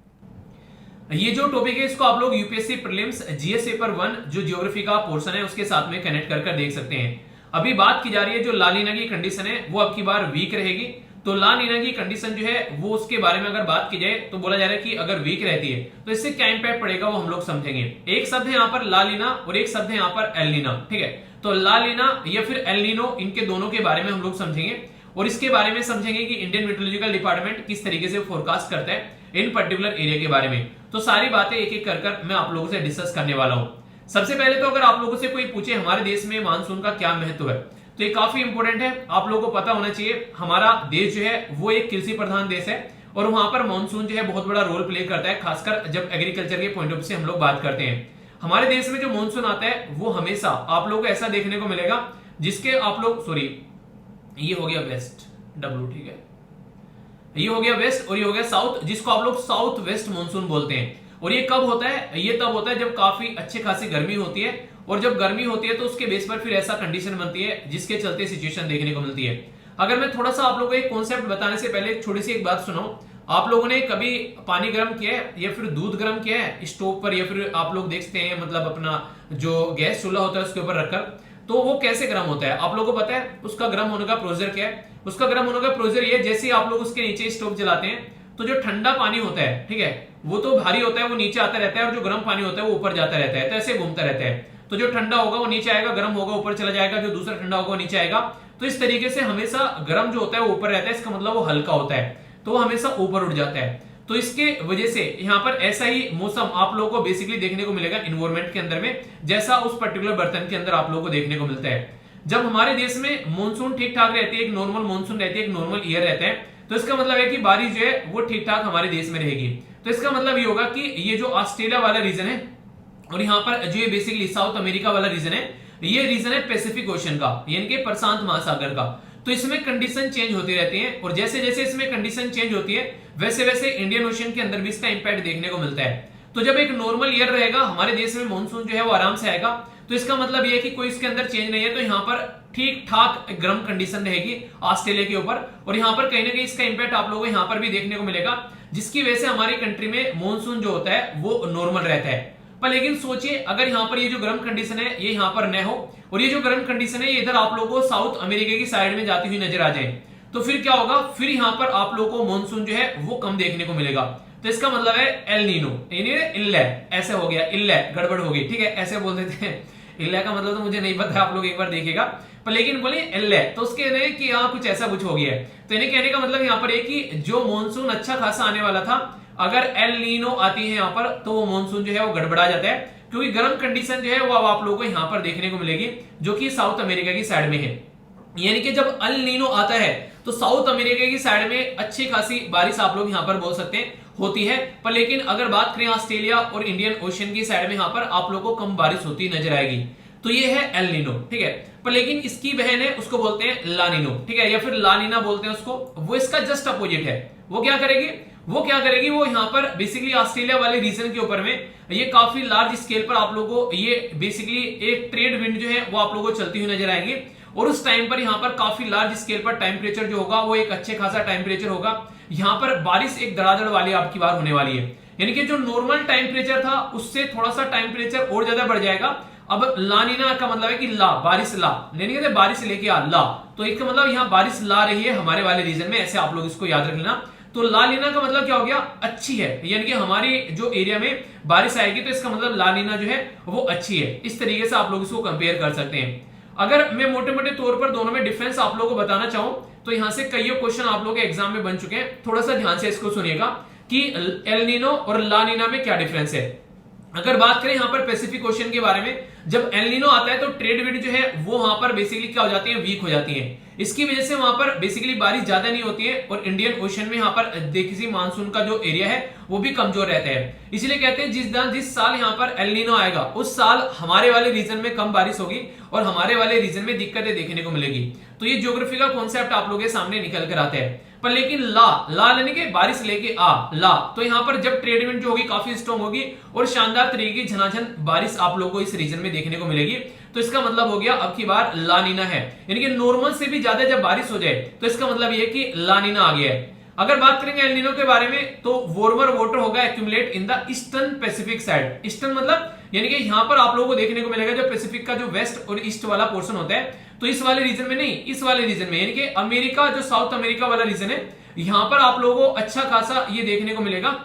ये जो टॉपिक है इसको आप लोग यूपीएससी प्रीलिम्स जीएस पेपर 1 जो ज्योग्राफी का पोर्शन है उसके साथ में कनेक्ट कर देख सकते हैं। अभी बात की जा रही है जो ला नीना की कंडीशन है वो अब की बार वीक रहेगी। तो ला नीना की कंडीशन जो है वो उसके बारे में अगर बात की जाए तो बोला जा रहा है कि अगर वीक रहती है तो इससे क्या इंपैक्ट पड़ेगा वो हम लोग समझेंगे। एक शब्द है यहाँ पर ला नीना और एक शब्द है यहाँ पर एल नीना, ठीक है। तो ला नीना या फिर एल नीनो, इनके दोनों के बारे में हम लोग समझेंगे और इसके बारे में समझेंगे कि इंडियन मेट्रोलॉजिकल डिपार्टमेंट किस तरीके से फोरकास्ट करता है इन पर्टिकुलर एरिया के बारे में। तो सारी बातें एक एक कर मैं आप लोगों से डिस्कस करने वाला हूं। सबसे पहले तो अगर आप लोगों से कोई पूछे हमारे देश में मानसून का क्या महत्व है, तो ये काफी इंपॉर्टेंट है, आप लोगों को पता होना चाहिए। हमारा देश जो है वो एक कृषि प्रधान देश है और वहां पर मानसून जो है बहुत बड़ा रोल प्ले करता है, खासकर जब एग्रीकल्चर के पॉइंट ऑफ व्यू से हम लोग बात करते हैं। हमारे देश में जो मानसून आता है वो हमेशा आप लोगों को ऐसा देखने को मिलेगा जिसके आप लोग, सॉरी ये हो गया वेस्ट डब्ल्यू, ठीक है, ये हो गया वेस्ट और ये हो गया साउथ, जिसको आप लोग साउथ वेस्ट मानसून बोलते हैं। और ये कब होता है, ये तब होता है जब काफी अच्छे खासी गर्मी होती है, और जब गर्मी होती है तो उसके बेस पर फिर ऐसा कंडीशन बनती है जिसके चलते सिचुएशन देखने को मिलती है। अगर मैं थोड़ा सा आप लोगों को एक कॉन्सेप्ट बताने से पहले छोटी सी एक बात सुनाऊं, आप लोगों ने कभी पानी गर्म किया है या फिर दूध गर्म किया है स्टोव पर, या फिर आप लोग देखते हैं मतलब अपना जो गैस चूल्हा होता है उसके ऊपर रखकर, तो वो कैसे गर्म होता है आप लोगों को पता है? उसका गर्म होने का प्रोसीजर क्या है? उसका गर्म होने का प्रोसीजर ये, जैसे आप लोग उसके नीचे स्टोव जलाते हैं तो जो ठंडा पानी होता है, ठीक है, वो तो भारी होता है, वो नीचे आता रहता है, और जो गर्म पानी होता है वो ऊपर जाता रहता है, तो ऐसे घूमता रहता है। तो जो ठंडा होगा वो नीचे आएगा, गर्म होगा ऊपर चला जाएगा, जो दूसरा ठंडा होगा वो नीचे आएगा। तो इस तरीके से हमेशा गर्म जो होता है वो ऊपर रहता है, इसका मतलब वो हल्का होता है, तो वो हमेशा ऊपर उठ जाता है। तो इसके वजह से यहाँ पर ऐसा ही मौसम आप लोगों को बेसिकली देखने को मिलेगा इन्वायरमेंट के अंदर में, जैसा उस पर्टिकुलर बर्तन के अंदर आप लोगों को देखने को मिलता है। जब हमारे देश में मॉनसून ठीक ठाक रहती है, एक नॉर्मल मॉनसून रहती है, एक नॉर्मल ईयर रहता है, तो इसका मतलब है कि बारिश जो है वो ठीक ठाक हमारे देश में रहेगी। तो इसका मतलब ये होगा कि ये जो ऑस्ट्रेलिया वाला रीजन है और यहाँ पर जो ये बेसिकली साउथ अमेरिका वाला रीजन है, ये रीजन है पैसिफिक ओशन का, यानी कि प्रशांत महासागर का। तो इसमें कंडीशन चेंज होती रहती है, और जैसे जैसे इसमें कंडीशन चेंज होती है वैसे वैसे इंडियन ओशन के अंदर भी इसका इंपैक्ट देखने को मिलता है। तो जब एक नॉर्मल ईयर रहेगा हमारे देश में मॉनसून जो है वो आराम से आएगा, तो इसका मतलब ये है कि कोई इसके अंदर चेंज नहीं है, तो यहाँ पर ठीक ठाक गर्म कंडीशन रहेगी ऑस्ट्रेलिया के ऊपर, और यहाँ पर कहीं ना कहीं इसका इंपैक्ट आप लोगों को यहाँ पर भी देखने को मिलेगा, जिसकी वजह से हमारी कंट्री में मॉनसून जो होता है वो नॉर्मल रहता है। पर लेकिन सोचिए अगर यहाँ पर ये जो गर्म कंडीशन है ये यहाँ पर न हो, और ये जो गर्म कंडीशन है ये इधर आप लोगों को साउथ अमेरिका की साइड में जाती हुई नजर आ जाए, तो फिर क्या होगा, फिर यहाँ पर आप लोगों को मॉनसून जो है वो कम देखने को मिलेगा। तो इसका मतलब है एल नीनो, इल्ले, ऐसे हो गया, इल्ले गड़बड़ हो गई, ठीक है, ऐसे बोल देते हैं। इल्ले का मतलब तो मुझे नहीं पता, आप लोग एक बार देखिएगा, पर लेकिन बोले इल्ले, तो उसके नहीं कि यहाँ कुछ ऐसा कुछ हो गया है। तो इन्हें कहने का मतलब यहाँ पर है कि जो मॉनसून अच्छा खासा आने वाला था, अगर एल नीनो आती है यहाँ पर, तो वो मॉनसून जो है वो गड़बड़ा जाता है, क्योंकि गर्म कंडीशन जो है वो अब आप लोगों को यहाँ पर देखने को मिलेगी, जो कि साउथ अमेरिका की साइड में है। यानी कि जब अल नीनो आता है तो साउथ अमेरिका की साइड में अच्छी खासी बारिश आप लोग यहाँ पर बोल सकते हैं होती है, पर लेकिन अगर बात करें ऑस्ट्रेलिया और इंडियन ओशन की साइड में, यहाँ पर आप लोगों को कम बारिश होती नजर आएगी। तो ये है एल नीनो, ठीक है। पर लेकिन इसकी बहन है, उसको बोलते हैं ला नीनो, ठीक है, या फिर ला नीना बोलते हैं उसको, वो इसका जस्ट अपोजिट है। वो क्या करेगी, वो यहाँ पर बेसिकली ऑस्ट्रेलिया वाले रीजन के ऊपर में ये काफी लार्ज स्केल पर आप लोगों को ये बेसिकली एक ट्रेड विंड जो है वो आप लोगों को चलती हुई नजर आएंगी, और उस टाइम पर यहाँ पर काफी लार्ज स्केल पर टेम्परेचर जो होगा वो एक अच्छे खासा टेम्परेचर होगा। यहाँ पर बारिश एक धड़ाधड़ वाली आपकी बार होने वाली है, यानी कि जो नॉर्मल टेम्परेचर था उससे थोड़ा सा टेम्परेचर और ज्यादा बढ़ जाएगा। अब लानीना का मतलब है कि ला, बारिश ला, यानी कि बारिश लेके आ ला, तो इसका मतलब यहाँ बारिश ला रही है हमारे वाले रीजन में, ऐसे आप लोग इसको याद रख लेना। तो ला लीना का मतलब क्या हो गया, अच्छी है, यानी कि हमारी जो एरिया में बारिश आएगी तो इसका मतलब ला लीना जो है वो अच्छी है। इस तरीके से आप लोग इसको कंपेयर कर सकते हैं। अगर मैं मोटे मोटे तौर पर दोनों में डिफरेंस आप लोगों को बताना चाहूं तो यहां से कई क्वेश्चन आप लोगों के एग्जाम में बन चुके हैं, थोड़ा सा ध्यान से इसको सुनिएगा कि एल नीनो और ला नीना में क्या डिफरेंस है। अगर बात करें यहाँ पर पैसिफिक ओशन के बारे में, जब एल नीनो आता है तो ट्रेड विंड जो है वो वहां पर बेसिकली क्या हो जाती है, वीक हो जाती है। इसकी वजह से वहां पर बेसिकली बारिश ज्यादा नहीं होती है, और इंडियन ओशन में यहाँ पर देखिए मानसून का जो एरिया है वो भी कमजोर रहता है। इसलिए कहते हैं जिस साल यहाँ पर एल नीनो आएगा उस साल हमारे वाले रीजन में कम बारिश होगी और हमारे वाले रीजन में दिक्कतें देखने को मिलेगी। तो ये ज्योग्राफी का कॉन्सेप्ट आप लोगों के सामने निकल कर आता है। पर लेकिन ला लेने के बारिश लेके आ ला, तो यहाँ पर जब ट्रेड विंड जो होगी काफी स्ट्रॉन्ग होगी और शानदार तरीके की झनाझन बारिश आप लोगों को इस रीजन में देखने को मिलेगी। तो इसका मतलब हो गया अब की बार लानीना है, यानी कि नॉर्मल से भी ज्यादा जब बारिश हो जाए तो इसका मतलब ये कि लानीना आ गया है। अगर बात करेंगे एल नीनो के बारे में तो वार्मर वाटर होगा accumulate in the eastern Pacific side. Eastern मतलब यानी कि यहाँ पर आप लोगों को देखने को मिलेगा जो पैसिफिक का जो वेस्ट और ईस्ट वाला पोर्शन होता है, तो इस वाले रीजन में नहीं, इस वाले रीजन में, यानी कि अमेरिका जो साउथ अमेरिका वाला रीजन है, यहाँ पर आप लोगों को अच्छा खासा ये देखने को मिलेगा,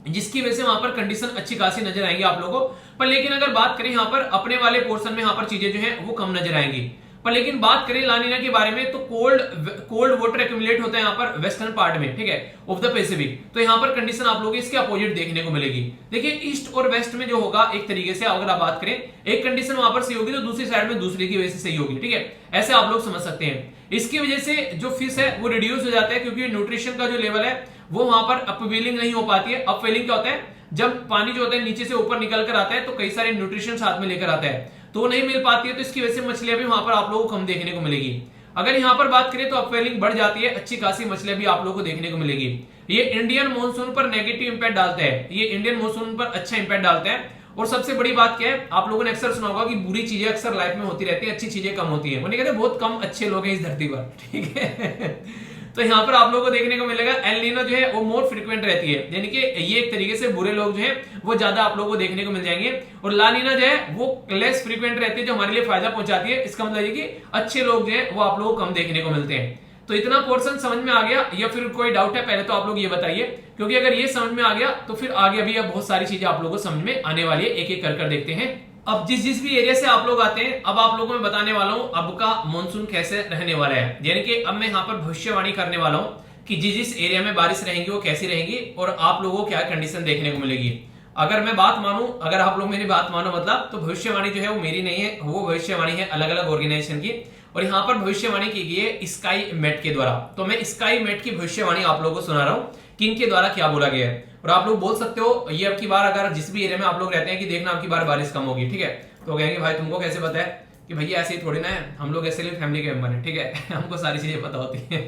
जिसकी वजह से वहां पर कंडीशन अच्छी खासी नजर आएंगी आप लोगों को। पर लेकिन अगर बात करें यहाँ पर अपने वाले पोर्शन में यहाँ पर चीजें जो है वो कम नजर आएंगी। पर लेकिन बात करें लानीना के बारे में तो कोल्ड वाटर एक्यूमुलेट होता है यहाँ पर वेस्टर्न पार्ट में, ठीक है, ऑफ द पैसिफिक। तो यहाँ पर कंडीशन आप लोगों को इसके अपोजिट देखने को मिलेगी। देखिए ईस्ट और वेस्ट में जो होगा एक तरीके से अगर आप बात करें एक कंडीशन वहां पर सही होगी तो दूसरी साइड में दूसरे की वजह से सही होगी, ठीक है, ऐसे आप लोग समझ सकते हैं। इसकी वजह से जो फिश है वो रिड्यूस हो जाता है, क्योंकि न्यूट्रिशन का जो लेवल है वो वहां पर अपवेलिंग नहीं हो पाती है। अपवेलिंग क्या होता है, जब पानी जो होता है नीचे से ऊपर निकल कर आता है तो कई सारे न्यूट्रिशन साथ में लेकर आता है, तो वो नहीं मिल पाती है, तो इसकी वजह से मछलियां भी वहां पर आप लोगों को कम देखने को मिलेगी। अगर यहाँ पर बात करें तो अपवेलिंग बढ़ जाती है, अच्छी खासी मछलियां भी आप लोगों को देखने को मिलेगी। ये इंडियन मॉनसून पर नेगेटिव इंपैक्ट डालता है, ये इंडियन मॉनसून पर अच्छा इंपैक्ट डालता है। और सबसे बड़ी बात क्या है, आप लोगों ने अक्सर सुना होगा कि बुरी चीजें अक्सर लाइफ में होती रहती है, अच्छी चीजें कम होती है। वो नहीं कहते बहुत कम अच्छे लोग हैं इस धरती पर, ठीक है। तो यहाँ पर आप लोगों को देखने को मिलेगा एल नीनो जो है वो मोर फ्रीक्वेंट रहती है, यानी कि ये एक तरीके से बुरे लोग जो है वो ज्यादा आप लोगों को देखने को मिल जाएंगे, और ला नीना जो है वो लेस फ्रीक्वेंट रहती है जो हमारे लिए फायदा पहुंचाती है। इसका मतलब ये कि अच्छे लोग जो है वो आप लोगों को कम देखने को मिलते हैं। तो इतना पोर्शन समझ में आ गया या फिर कोई डाउट है, पहले तो आप लोग ये बताइए, क्योंकि अगर ये समझ में आ गया तो फिर आगे अभी बहुत सारी चीजें आप लोगों को समझ में आने वाली है, एक एक कर देखते हैं। अब जिस जिस भी एरिया से आप लोग आते हैं, अब आप लोगों को मैं बताने वाला हूं अब का मॉनसून कैसे रहने वाला है। यानी कि अब मैं यहाँ पर भविष्यवाणी करने वाला हूं कि जिस जिस एरिया में बारिश रहेंगी वो कैसी रहेंगी और आप लोगों को क्या कंडीशन देखने को मिलेगी। अगर मैं बात मानूं, अगर आप लोग मेरी बात मानो मतलब, तो भविष्यवाणी जो है वो मेरी नहीं है, वो भविष्यवाणी है अलग अलग ऑर्गेनाइजेशन की। और यहाँ पर भविष्यवाणी की गई है स्काई मेट के द्वारा। तो मैं स्काई मेट की भविष्यवाणी आप लोगों को सुना रहा हूँ कि इनके द्वारा क्या बोला गया है। और आप लोग बोल सकते हो ये अब की बार अगर जिस भी एरिया में आप लोग रहते हैं कि देखना अब की बार बारिश कम होगी, ठीक है। तो कहेंगे भाई तुमको कैसे पता है? कि भैया ऐसे ही थोड़ी ना है, हम लोग ऐसे फैमिली के मेंबर हैं, ठीक है हमको सारी चीजें पता होती है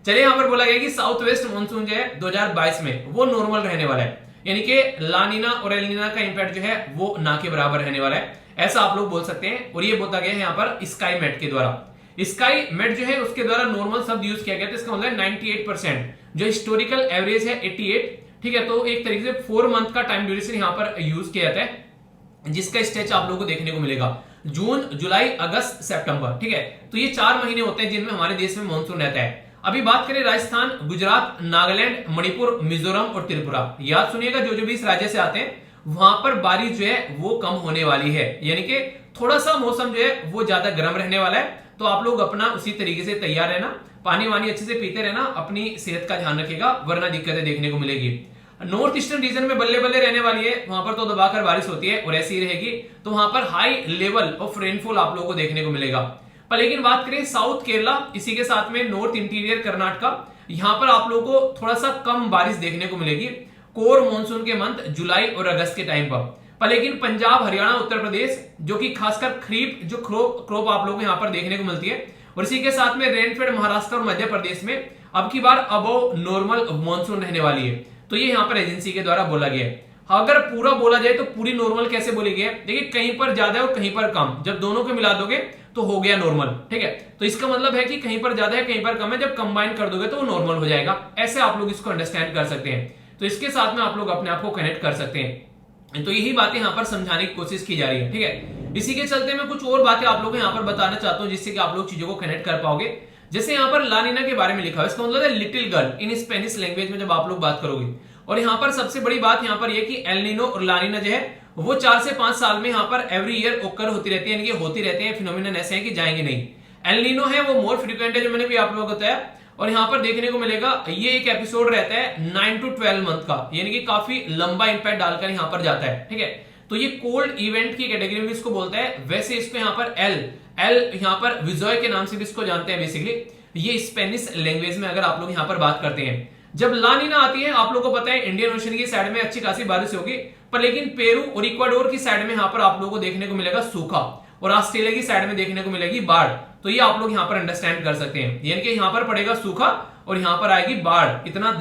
चलिए, यहाँ पर बोला गया कि साउथ वेस्ट मानसून जो है 2022 में वो नॉर्मल रहने वाला है। यानी कि लानीना और एलनीना का इंपैक्ट जो है वो ना के बराबर रहने वाला है, ऐसा आप लोग बोल सकते हैं। और ये बोला गया है यहाँ पर स्काई मेट के द्वारा। स्काई मेट जो है उसके द्वारा नॉर्मल शब्द यूज किया गया था, इसका मतलब 98%, जो हिस्टोरिकल एवरेज है 88, ठीक है। तो एक तरीके से 4 मंथ का टाइम ड्यूरेशन यहाँ पर यूज किया जाता है, जिसका स्टेज आप लोगों को देखने को मिलेगा जून, जुलाई, अगस्त, सितंबर, ठीक है। तो ये 4 महीने होते हैं जिनमें हमारे देश में मानसून रहता है। अभी बात करें राजस्थान, गुजरात, नागालैंड, मणिपुर, मिजोरम और त्रिपुरा, याद सुनिएगा जो जो भी इस राज्य से आते हैं वहां पर बारिश जो है वो कम होने वाली है। यानी कि थोड़ा सा मौसम जो है वो ज्यादा गर्म रहने वाला है। तो आप लोग अपना उसी तरीके से तैयार रहना, पानी वानी अच्छे से पीते रहना, अपनी सेहत का ध्यान रखिएगा वरना दिक्कतें देखने को मिलेगी। नॉर्थ ईस्टर्न रीजन में बल्ले बल्ले रहने वाली है, वहां पर तो दबाकर बारिश होती है और ऐसी ही रहेगी। तो वहां पर हाई लेवल ऑफ रेनफॉल आप लोगों को देखने को मिलेगा। पर लेकिन बात करें साउथ केरला, इसी के साथ में नॉर्थ इंटीरियर कर्नाटका, यहां पर आप लोगों को थोड़ा सा कम बारिश देखने को मिलेगी कोर मानसून के मंथ जुलाई और अगस्त के टाइम पर लेकिन पंजाब, हरियाणा, उत्तर प्रदेश, जो कि खासकर खरीफ जो क्रॉप आप लोगों को यहां पर देखने को मिलती है, और इसी के साथ में रेनफेड महाराष्ट्र और मध्य प्रदेश में अब की बार अबव नॉर्मल मानसून रहने वाली है। तो ये यहाँ पर एजेंसी के द्वारा बोला गया है। अगर पूरा बोला जाए तो पूरी नॉर्मल कैसे बोली गई है, देखिए कहीं पर ज्यादा है और कहीं पर कम, जब दोनों को मिला दोगे तो हो गया नॉर्मल, ठीक है। तो इसका मतलब है कि कहीं पर ज्यादा है कहीं पर कम है, जब कंबाइन कर दोगे तो वो नॉर्मल हो जाएगा। ऐसे आप लोग इसको अंडरस्टैंड कर सकते हैं। तो इसके साथ में आप लोग अपने आप को कनेक्ट कर सकते हैं। तो यही बातें यहाँ पर समझाने की कोशिश की जा रही है, ठीक है। इसी के चलते मैं कुछ और बातें आप लोगों को यहाँ पर बताना चाहता हूँ जिससे कि आप लोग चीजों को कनेक्ट कर पाओगे। जैसे यहाँ पर लानीना के बारे में लिखा है, इसका मतलब है little girl in Spanish language में जब आप लोग बात करोगे। और यहाँ पर सबसे बड़ी बात यहाँ पर यह कि एल नीनो और लानीना जो है वो 4 से 5 साल में यहाँ पर एवरी ईयर ओकर होती रहती है, यानी कि होती रहते हैं। फिनोमिनन ऐसे हैं कि जाएंगे नहीं। एल नीनो है वो मोर फ्रीक्वेंट है, जो मैंने भी आप लोगों को बताया। और यहाँ पर देखने को मिलेगा ये एक एपिसोड रहता है 9 to 12 मंथ का, यानी कि काफी लंबा इंपैक्ट डालकर यहाँ पर जाता है, ठीक है। तो ये कोल्ड इवेंट की कैटेगरी में इसको बोलता है। वैसे इसको यहाँ पर एल यहाँ पर विजय के नाम से भी इसको जानते हैं बेसिकली। ये स्पेनिश लैंग्वेज में अगर आप लोग यहाँ पर बात करते हैं, जब लानीना आती है आप लोगों को पता है इंडियन ओशन की साइड में अच्छी खासी बारिश होगी, पर लेकिन पेरू और इक्वाडोर की साइड में यहाँ पर आप लोगों को देखने को मिलेगा सूखा, और ऑस्ट्रेलिया की साइड में देखने को मिलेगी बाढ़। तो ये आप लोग यहाँ पर अंडरस्टैंड कर सकते हैं, यानी कि यहाँ पर पड़ेगा सूखा और यहाँ पर आएगी बाढ़। इतना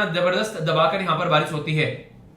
जबरदस्त दबाकर यहाँ पर बारिश होती है।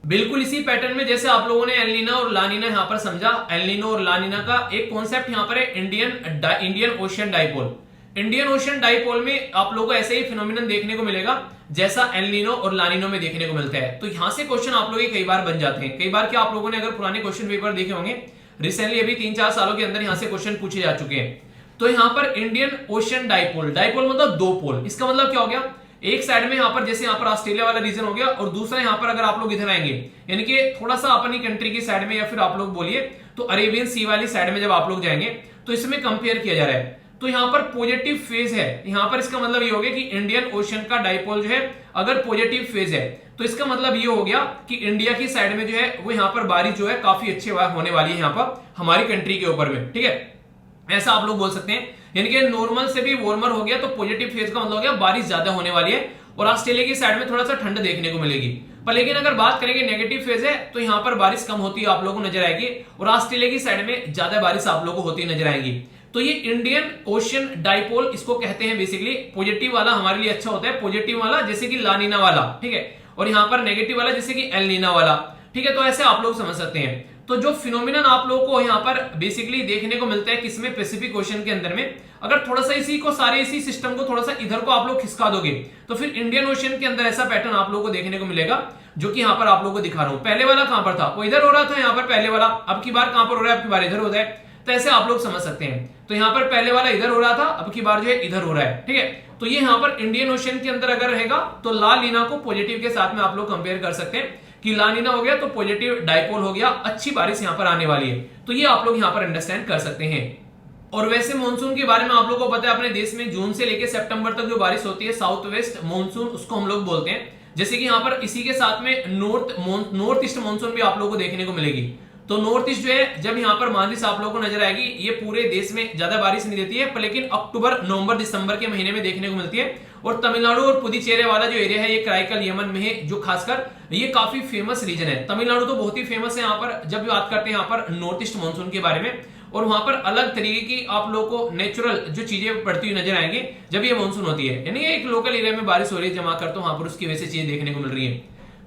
बिल्कुल इसी पैटर्न में जैसे आप लोगों ने एल नीनो और लानीना यहाँ पर समझा, एल नीनो और लानीना का एक कॉन्सेप्ट यहाँ पर है Indian ocean dipole. Indian ocean dipole में आप लोगों को ऐसे ही फिनोमिनन देखने को मिलेगा जैसा एल नीनो और लानीनो में देखने को मिलता है। तो यहां से क्वेश्चन आप लोग कई बार बन जाते हैं। कई बार क्या आप लोगों ने अगर पुराने क्वेश्चन पेपर देखे होंगे रिसेंटली, अभी 3-4 सालों के अंदर यहां से क्वेश्चन पूछे जा चुके हैं। तो यहाँ पर इंडियन ओशियन डाइपोल, डाइपोल मतलब 2 पोल। इसका मतलब क्या हो गया, एक साइड में यहाँ पर जैसे यहाँ पर ऑस्ट्रेलिया वाला रीजन हो गया, और दूसरा यहाँ पर अगर आप लोग इधर आएंगे यानी कि थोड़ा सा अपनी कंट्री की साइड में, या फिर आप लोग बोलिए तो अरेबियन सी वाली साइड में जब आप लोग जाएंगे तो इसमें कंपेयर किया जा रहा है। तो यहाँ पर पॉजिटिव फेज है, यहाँ पर इसका मतलब ये हो गया कि इंडियन ओशन का डाइपोल जो है अगर पॉजिटिव फेज है तो इसका मतलब ये हो गया कि इंडिया की साइड में जो है वो यहाँ पर बारिश जो है काफी अच्छी होने वाली है यहाँ पर हमारी कंट्री के ऊपर में, ठीक है। ऐसा आप लोग बोल सकते हैं, यानी कि नॉर्मल से भी वार्मर हो गया तो पॉजिटिव फेज का मतलब हो गया बारिश ज्यादा होने वाली है, और ऑस्ट्रेलिया की साइड में थोड़ा सा ठंड देखने को मिलेगी। पर लेकिन अगर बात करेंगे नेगेटिव फेज है तो यहाँ पर बारिश कम होती है आप लोगों को नजर आएगी, और ऑस्ट्रेलिया की साइड में ज्यादा बारिश आप लोगों को होती नजर आएगी। तो ये इंडियन ओशियन डाइपोल इसको कहते हैं बेसिकली। पॉजिटिव वाला हमारे लिए अच्छा होता है, पॉजिटिव वाला जैसे कि लानीना वाला, ठीक है, और यहाँ पर नेगेटिव वाला जैसे कि एल नीना वाला, ठीक है। तो ऐसे आप लोग समझ सकते हैं। तो जो फिनोमिनन आप लोगों को यहाँ पर बेसिकली देखने को मिलता है किसमें, पैसिफिक ओशन के अंदर में, अगर थोड़ा सा इसी सिस्टम को थोड़ा सा इधर को आप लोग खिसका दोगे तो फिर इंडियन ओशन के अंदर ऐसा पैटर्न आप लोगों को देखने को मिलेगा जो कि यहाँ पर आप लोगों को दिखा रहा हूं। पहले वाला कहां पर था, वो इधर हो रहा था, यहाँ पर पहले वाला, अब की बार कहां पर हो रहा है, अब की बार इधर हो रहा है। तो ऐसे आप लोग समझ सकते हैं। तो यहाँ पर पहले वाला इधर हो रहा था, अब की बार जो है इधर हो रहा है, ठीक है। तो ये यहाँ पर इंडियन ओशन के अंदर अगर रहेगा तो ला लीना को पॉजिटिव के साथ में आप लोग कंपेयर कर सकते हैं कि लानिना हो गया तो पॉजिटिव डाइपोल हो गया, अच्छी बारिश यहां पर आने वाली है। तो ये आप लोग यहां पर अंडरस्टैंड कर सकते हैं। और वैसे मानसून के बारे में आप लोगों को पता है अपने देश में जून से लेकर सितंबर तक जो बारिश होती है साउथ वेस्ट मानसून उसको हम लोग बोलते हैं। जैसे कि यहाँ पर इसी के साथ में नॉर्थ ईस्ट मानसून भी आप लोगों को देखने को मिलेगी। तो नॉर्थ ईस्ट जो है जब यहाँ पर बारिश आप लोगों को नजर आएगी, ये पूरे देश में ज्यादा बारिश नहीं देती है पर लेकिन अक्टूबर नवंबर दिसंबर के महीने में देखने को मिलती है। और तमिलनाडु और पुदुचेरी वाला जो एरिया है ये कराईकल यमन में है, जो खासकर ये काफी फेमस रीजन है। तमिलनाडु तो बहुत ही फेमस है यहाँ पर जब बात करते हैं यहाँ पर नॉर्थ ईस्ट मानसून के बारे में। और वहां पर अलग तरीके की आप लोगों को नेचुरल जो चीजें पड़ती हुई नजर आएंगे जब ये मानसून होती है, यानी एक लोकल एरिया में बारिश हो रही है जमा कर, तो वहां पर उसकी वजह से चीजें देखने को मिल रही है।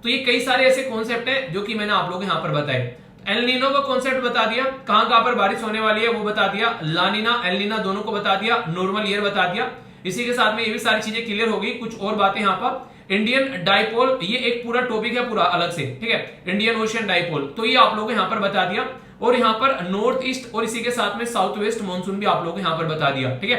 तो ये कई सारे ऐसे कॉन्सेप्ट है जो कि मैंने आप लोगों को यहाँ पर बताए। एल नीनो का कॉन्सेप्ट बता दिया, कहां पर बारिश होने वाली है वो बता दिया, लानिना एल नीना दोनों को बता दिया, नॉर्मल ईयर बता दिया। इसी के साथ में ये भी सारी चीजें क्लियर हो गई। कुछ और बातें यहाँ पर, इंडियन डाइपोल ये एक पूरा टॉपिक है पूरा अलग से, ठीक है, इंडियन ओशियन डाइपोल, तो ये आप लोगों को यहाँ पर बता दिया। और यहाँ पर नॉर्थ ईस्ट और इसी के साथ में साउथ वेस्ट मानसून भी आप लोगों को यहाँ पर बता दिया, ठीक है।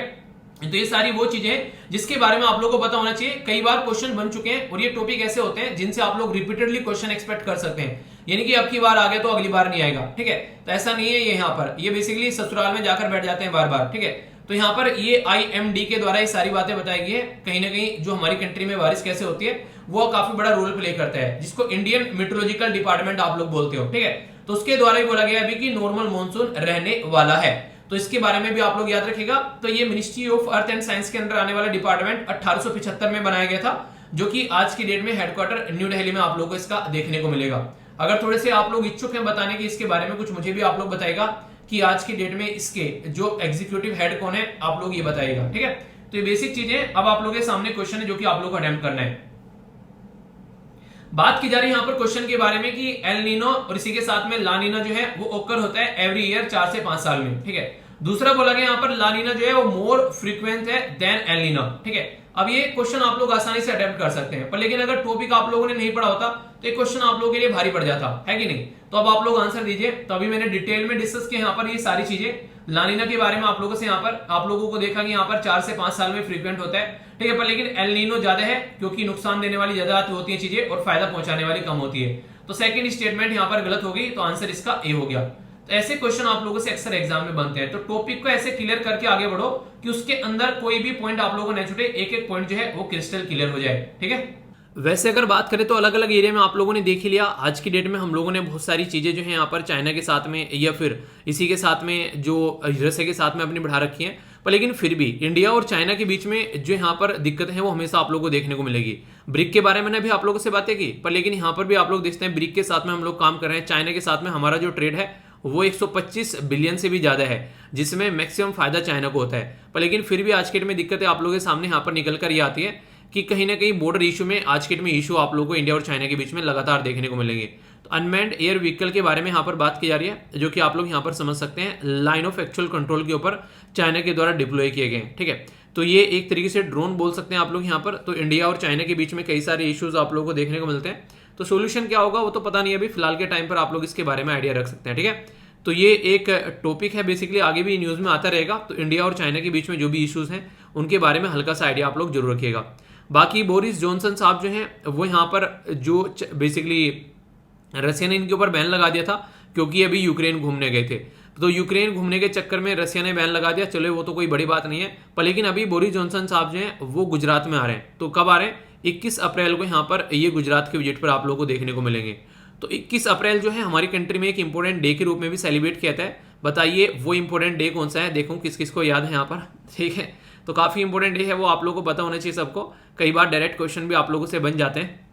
तो ये सारी वो चीजें हैं जिसके बारे में आप लोगों को पता होना चाहिए। कई बार क्वेश्चन बन चुके हैं और ये टॉपिक ऐसे होते हैं जिनसे आप लोग रिपीटेडली क्वेश्चन एक्सपेक्ट कर सकते हैं, यानी कि अब की बार आ गया तो अगली बार नहीं आएगा, ठीक है। तो ऐसा नहीं है, ये यहाँ पर ये बेसिकली ससुराल में जाकर बैठ जाते हैं बार बार, ठीक है। तो यहाँ पर ये IMD के द्वारा ये सारी बातें बताई गई है। कहीं ना कहीं जो हमारी कंट्री में बारिश कैसे होती है वो काफी बड़ा रोल प्ले करता है, जिसको इंडियन मेट्रोलॉजिकल डिपार्टमेंट आप लोग बोलते हो, ठीक है। तो उसके द्वारा ही बोला गया अभी कि नॉर्मल मानसून रहने वाला है, तो इसके बारे में भी आप लोग याद रखिएगा। तो ये ministry of earth and science के अंदर आने वाला डिपार्टमेंट 1875 में बनाया गया था, जो कि आज की डेट में हेडक्वार्टर न्यू दिल्ली में आप लोगों को इसका देखने को मिलेगा। अगर थोड़े से आप लोग इच्छुक हैं बताने की इसके बारे में कुछ, मुझे भी आप लोग बताएगा कि आज की डेट में इसके जो एग्जीक्यूटिव हेड कौन है, आप लोग ये बताइएगा, ठीक है। तो ये बेसिक चीजें। अब आप लोगों के सामने क्वेश्चन है जो कि आप लोग को अटेम्प्ट करना है। बात की जा रही है यहाँ पर क्वेश्चन के बारे में कि एल नीनो और इसी के साथ में लानिना जो है वो ओकर होता है एवरी ईयर 4 से 5 साल में, ठीक है। दूसरा बोला गया यहाँ पर लानिना जो है वो मोर फ्रीक्वेंट है देन एल नीनो, ठीक है। अब ये क्वेश्चन आप लोग आसानी से अटेम्प्ट कर सकते हैं, पर लेकिन अगर टॉपिक आप लोगों ने नहीं पढ़ा होता तो ये क्वेश्चन आप लोगों के लिए भारी पड़ जाता है कि नहीं। तो अब आप लोग आंसर दीजिए। तो अभी मैंने डिटेल में डिस्कस किया यहाँ पर ये सारी चीजें। लानिना के बारे में आप लोगों से यहाँ पर आप लोगों को देखा कि यहाँ पर 4 से 5 साल में फ्रीक्वेंट होता है, ठीक है। पर लेकिन एल नीनो ज्यादा है क्योंकि नुकसान देने वाली ज्यादा होती है चीजें और फायदा पहुंचाने वाली कम होती है। तो सेकंड स्टेटमेंट यहाँ पर गलत होगी, तो आंसर इसका ए हो गया। तो ऐसे क्वेश्चन आप लोगों से अक्सर एग्जाम में बनते हैं, तो टॉपिक को ऐसे क्लियर करके आगे बढ़ो कि उसके अंदर कोई भी पॉइंट आप लोगों को न छूटे, एक एक पॉइंट जो है वो क्रिस्टल क्लियर हो जाए, ठीक है। वैसे अगर बात करें तो अलग अलग एरिया में आप लोगों ने देख ही लिया। आज की डेट में हम लोगों ने बहुत सारी चीजें जो है यहाँ पर चाइना के साथ में या फिर इसी के साथ में जो रसिया के साथ में अपनी बढ़ा रखी है, पर लेकिन फिर भी इंडिया और चाइना के बीच में जो यहाँ पर दिक्कत है वो हमेशा आप लोगों को देखने को मिलेगी। ब्रिक के बारे में मैंने भी आप लोगों से बातें की, पर लेकिन यहाँ पर भी आप लोग देखते हैं ब्रिक के साथ में हम लोग काम कर रहे हैं। चाइना के साथ में हमारा जो ट्रेड है वो 125 बिलियन से भी ज्यादा है, जिसमें मैक्सिमम फायदा चाइना को होता है। पर लेकिन फिर भी आज के डेट में दिक्कतें आप लोगों के सामने यहाँ पर निकल कर ये आती है कि कहीं ना कहीं बॉर्डर इशू में आज के डेट में इशू आप लोगों को इंडिया और चाइना के बीच में लगातार देखने को मिलेंगे। तो अनमैन्ड एयर व्हीकल के बारे में यहाँ पर बात की जा रही है, जो कि आप लोग यहाँ पर समझ सकते हैं लाइन ऑफ एक्चुअल कंट्रोल के ऊपर चाइना के द्वारा डिप्लॉय किए गए, ठीक है। तो ये एक तरीके से ड्रोन बोल सकते हैं आप लोग यहाँ पर। तो इंडिया और चाइना के बीच में कई सारे इश्यूज आप लोगों को देखने को मिलते हैं। तो सोल्यूशन क्या होगा वो तो पता नहीं, अभी फिलहाल के टाइम पर आप लोग इसके बारे में आइडिया रख सकते हैं, ठीक है। तो ये एक टॉपिक है, बेसिकली आगे भी न्यूज में आता रहेगा। तो इंडिया और चाइना के बीच में जो भी इश्यूज हैं उनके बारे में हल्का सा आइडिया आप लोग जरूर रखिएगा। बाकी बोरिस जॉनसन साहब जो हैं वो यहाँ पर जो बेसिकली रसिया ने इनके ऊपर बैन लगा दिया था क्योंकि अभी यूक्रेन घूमने गए थे। तो यूक्रेन घूमने के चक्कर में रसिया ने बैन लगा दिया, चलो वो तो कोई बड़ी बात नहीं है। पर लेकिन अभी बोरिस जॉनसन साहब जो हैं वो गुजरात में आ रहे हैं। तो कब आ रहे हैं? 21 अप्रैल को यहाँ पर ये गुजरात के विजिट पर आप लोगों को देखने को मिलेंगे। तो 21 अप्रैल जो है हमारी कंट्री में एक इंपॉर्टेंट डे के रूप में भी सेलिब्रेट किया जाता है। बताइए वो इंपॉर्टेंट डे कौन सा है, देखो किस किस को याद है यहाँ पर, ठीक है। तो काफी इंपॉर्टेंट डे है, वो आप लोगों को पता होना चाहिए सबको। कई बार डायरेक्ट क्वेश्चन भी आप लोगों से बन जाते हैं,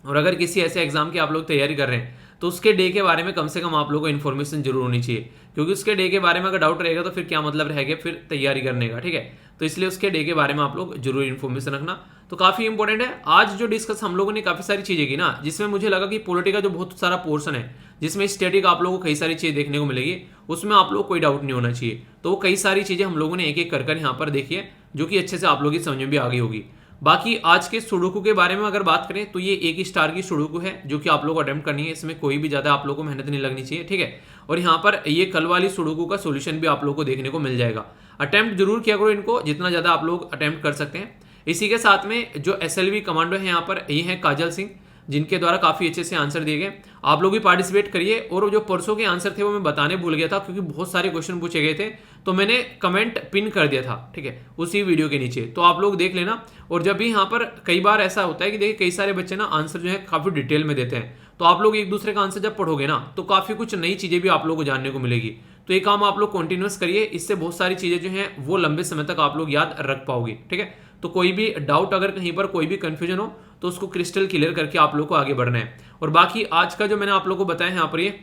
और अगर किसी ऐसे एग्जाम की आप लोग तैयारी कर रहे हैं तो उसके डे के बारे में कम से कम आप लोगों को इन्फॉर्मेशन जरूर होनी चाहिए, क्योंकि उसके डे के बारे में अगर डाउट रहेगा तो फिर क्या मतलब रहेगा फिर तैयारी करने का, ठीक है। तो इसलिए उसके डे के बारे में आप लोग जरूर इन्फॉर्मेशन रखना। तो काफी इंपॉर्टेंट है। आज जो डिस्कस हम लोगों ने काफी सारी चीजें की ना, जिसमें मुझे लगा कि पॉलिटी का जो बहुत सारा पोर्शन है जिसमें स्टैटिक आप लोगों को कई सारी चीजें देखने को मिलेगी, उसमें आप लोग कोई डाउट नहीं होना चाहिए। तो वो कई सारी चीजें हम लोगों ने एक एक कर यहाँ पर देखी है, जो कि अच्छे से आप लोगों की समझ में भी आ गई होगी। बाकी आज के सुडोकू के बारे में अगर बात करें तो ये 1 स्टार की सुडोकू है, जो कि आप लोग को अटेम्प्ट करनी है। इसमें कोई भी ज्यादा आप लोगों को मेहनत नहीं लगनी चाहिए, ठीक है। और यहाँ पर ये कल वाली सुडोकू का सोल्यूशन भी आप लोगों को देखने को मिल जाएगा। अटेम्प्ट जरूर किया करो इनको, जितना ज्यादा आप लोग अटेम्प्ट कर सकते हैं। इसी के साथ में जो SLV कमांडो है यहाँ पर ये है काजल सिंह। जिनके द्वारा काफ़ी अच्छे से आंसर दिए गए। आप लोग भी पार्टिसिपेट करिए। और जो परसों के आंसर थे वो मैं बताने भूल गया था, क्योंकि बहुत सारे क्वेश्चन पूछे गए थे, तो मैंने कमेंट पिन कर दिया था, ठीक है, उसी वीडियो के नीचे, तो आप लोग देख लेना। और जब भी यहाँ पर कई बार ऐसा होता है कि देखिए कई सारे बच्चे ना आंसर जो है काफ़ी डिटेल में देते हैं, तो आप लोग एक दूसरे का आंसर जब पढ़ोगे ना तो काफ़ी कुछ नई चीज़ें भी आप लोग को जानने को मिलेगी। तो ये काम आप लोग कंटिन्यूस करिए, इससे बहुत सारी चीज़ें जो हैं वो लंबे समय तक आप लोग याद रख पाओगे, ठीक है। तो कोई भी डाउट, अगर कहीं पर कोई भी कंफ्यूजन हो तो उसको क्रिस्टल क्लियर करके आप लोग को आगे बढ़ना है। और बाकी आज का जो मैंने आप लोग को बताया यहाँ पर, ये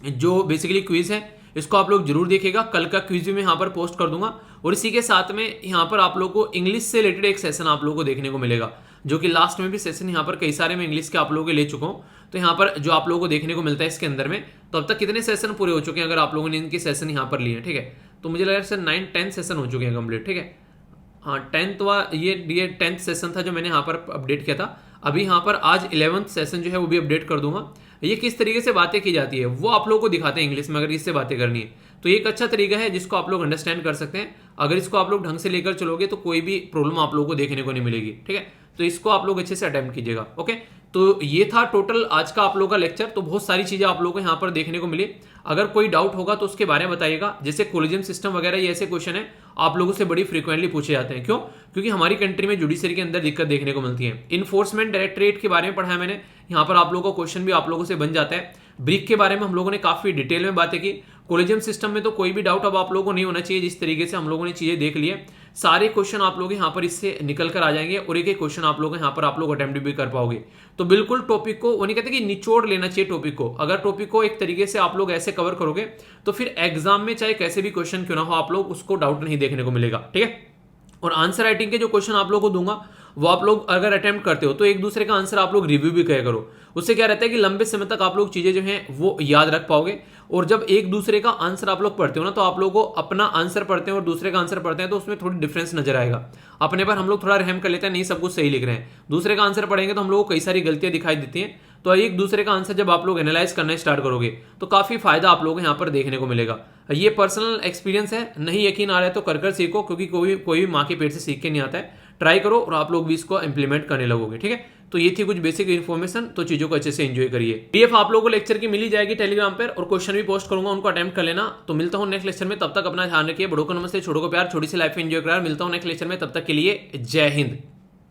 जो बेसिकली क्विज है इसको आप लोग जरूर देखिएगा। कल का क्विज भी मैं यहाँ पर पोस्ट कर दूंगा। और इसी के साथ में यहाँ पर आप लोग को इंग्लिश से रिलेटेड एक सेशन आप लोग को देखने को मिलेगा, जो कि लास्ट में भी सेशन यहाँ पर कई सारे मैं इंग्लिश के आप लोगों के ले चुका हूँ। तो यहाँ पर जो आप लोगों को देखने को मिलता है इसके अंदर में, तो अब तक कितने सेशन पूरे हो चुके हैं अगर आप लोगों ने इनके सेशन यहाँ पर लिए हैं, ठीक है। तो मुझे लगा सर 9-10 सेशन हो चुके हैं कंप्लीट, ठीक है। हाँ 10th ये 10th सेशन था जो मैंने यहाँ पर अपडेट किया था। अभी यहाँ पर आज 11th सेशन जो है वो भी अपडेट कर दूंगा। ये किस तरीके से बातें की जाती है वो आप लोगों को दिखाते हैं इंग्लिश में, अगर इससे बातें करनी है तो ये एक अच्छा तरीका है जिसको आप लोग अंडरस्टैंड कर सकते हैं। अगर इसको आप लोग ढंग से लेकर चलोगे तो कोई भी प्रॉब्लम आप लोगों को देखने को नहीं मिलेगी, ठीक है। तो इसको आप लोग अच्छे से अटेम्प्ट कीजिएगा, ओके। तो ये था टोटल आज का आप लोगों का लेक्चर। तो बहुत सारी चीजें आप लोगों को यहाँ पर देखने को मिली। अगर कोई डाउट होगा तो उसके बारे में बताइएगा। जैसे कोलिजन सिस्टम वगैरह ये ऐसे क्वेश्चन है आप लोगों से बड़ी फ्रीक्वेंटली पूछे जाते हैं। क्यों? क्योंकि हमारी कंट्री में जुडिशरी के अंदर दिक्कत देखने को मिलती है। इन्फोर्समेंट डायरेक्टरेट के बारे में पढ़ा है मैंने, यहाँ पर आप लोगों को क्वेश्चन भी आप लोगों से बन जाता है। ब्रिक के बारे में हम लोगों ने काफी डिटेल में बातें की। कोलिजन सिस्टम में तो कोई भी डाउट अब आप लोगों को नहीं होना चाहिए। जिस तरीके से हम लोगों ने चीजें देख ली है, सारे क्वेश्चन आप लोग यहाँ पर इससे निकल कर आ जाएंगे और एक एक क्वेश्चन आप लोग यहाँ पर आप लोग अटेम्प्ट भी कर पाओगे। तो बिल्कुल टॉपिक को वो नहीं कहते कि निचोड़ लेना चाहिए टॉपिक को। अगर टॉपिक को एक तरीके से आप लोग ऐसे कवर करोगे तो फिर एग्जाम में चाहे कैसे भी क्वेश्चन क्यों ना हो आप लोग उसको डाउट नहीं देखने को मिलेगा, ठीक है। और आंसर राइटिंग के जो क्वेश्चन आप लोग को दूंगा वो आप लोग अगर अटेम्प्ट करते हो तो एक दूसरे का आंसर आप लोग रिव्यू भी किया करो। उससे क्या रहता है कि लंबे समय तक आप लोग चीजें जो हैं वो याद रख पाओगे। और जब एक दूसरे का आंसर आप लोग पढ़ते हो ना तो आप लोगों को अपना आंसर पढ़ते हैं और दूसरे का आंसर पढ़ते हैं तो उसमें थोड़ी डिफरेंस नजर आएगा। अपने पर हम लोग थोड़ा रहम कर लेते हैं, नहीं सब कुछ सही लिख रहे हैं। दूसरे का आंसर पढ़ेंगे तो हम लोग को कई सारी गलतियां दिखाई देती हैं। तो एक दूसरे का आंसर जब आप लोग एनालाइज करना स्टार्ट करोगे तो काफी फायदा आप लोगों को यहाँ पर देखने को मिलेगा। ये पर्सनल एक्सपीरियंस है, नहीं यकीन आ रहा है तो कर सीखो, क्योंकि कोई भी माँ के पेट से सीख के नहीं आता है। ट्राई करो और आप लोग भी इसको इंप्लीमेंट करने लगोगे, ठीक है। तो ये थी कुछ बेसिक इन्फॉर्मेशन, तो चीजों को अच्छे से एंजॉय करिए। पीडीएफ आप लोगों को लेक्चर की मिली जाएगी टेलीग्राम पर, और क्वेश्चन भी पोस्ट करूंगा, उनको अटेम्प्ट कर लेना। तो मिलता हूं नेक्स्ट लेक्चर में, तब तक अपना ध्यान रखिए। बड़ों को नमस्ते, छोटों को प्यार, छोटी सी लाइफ एंजॉय करार। मिलता हूं नेक्स्ट लेक्चर में, तब तक के लिए जय हिंद।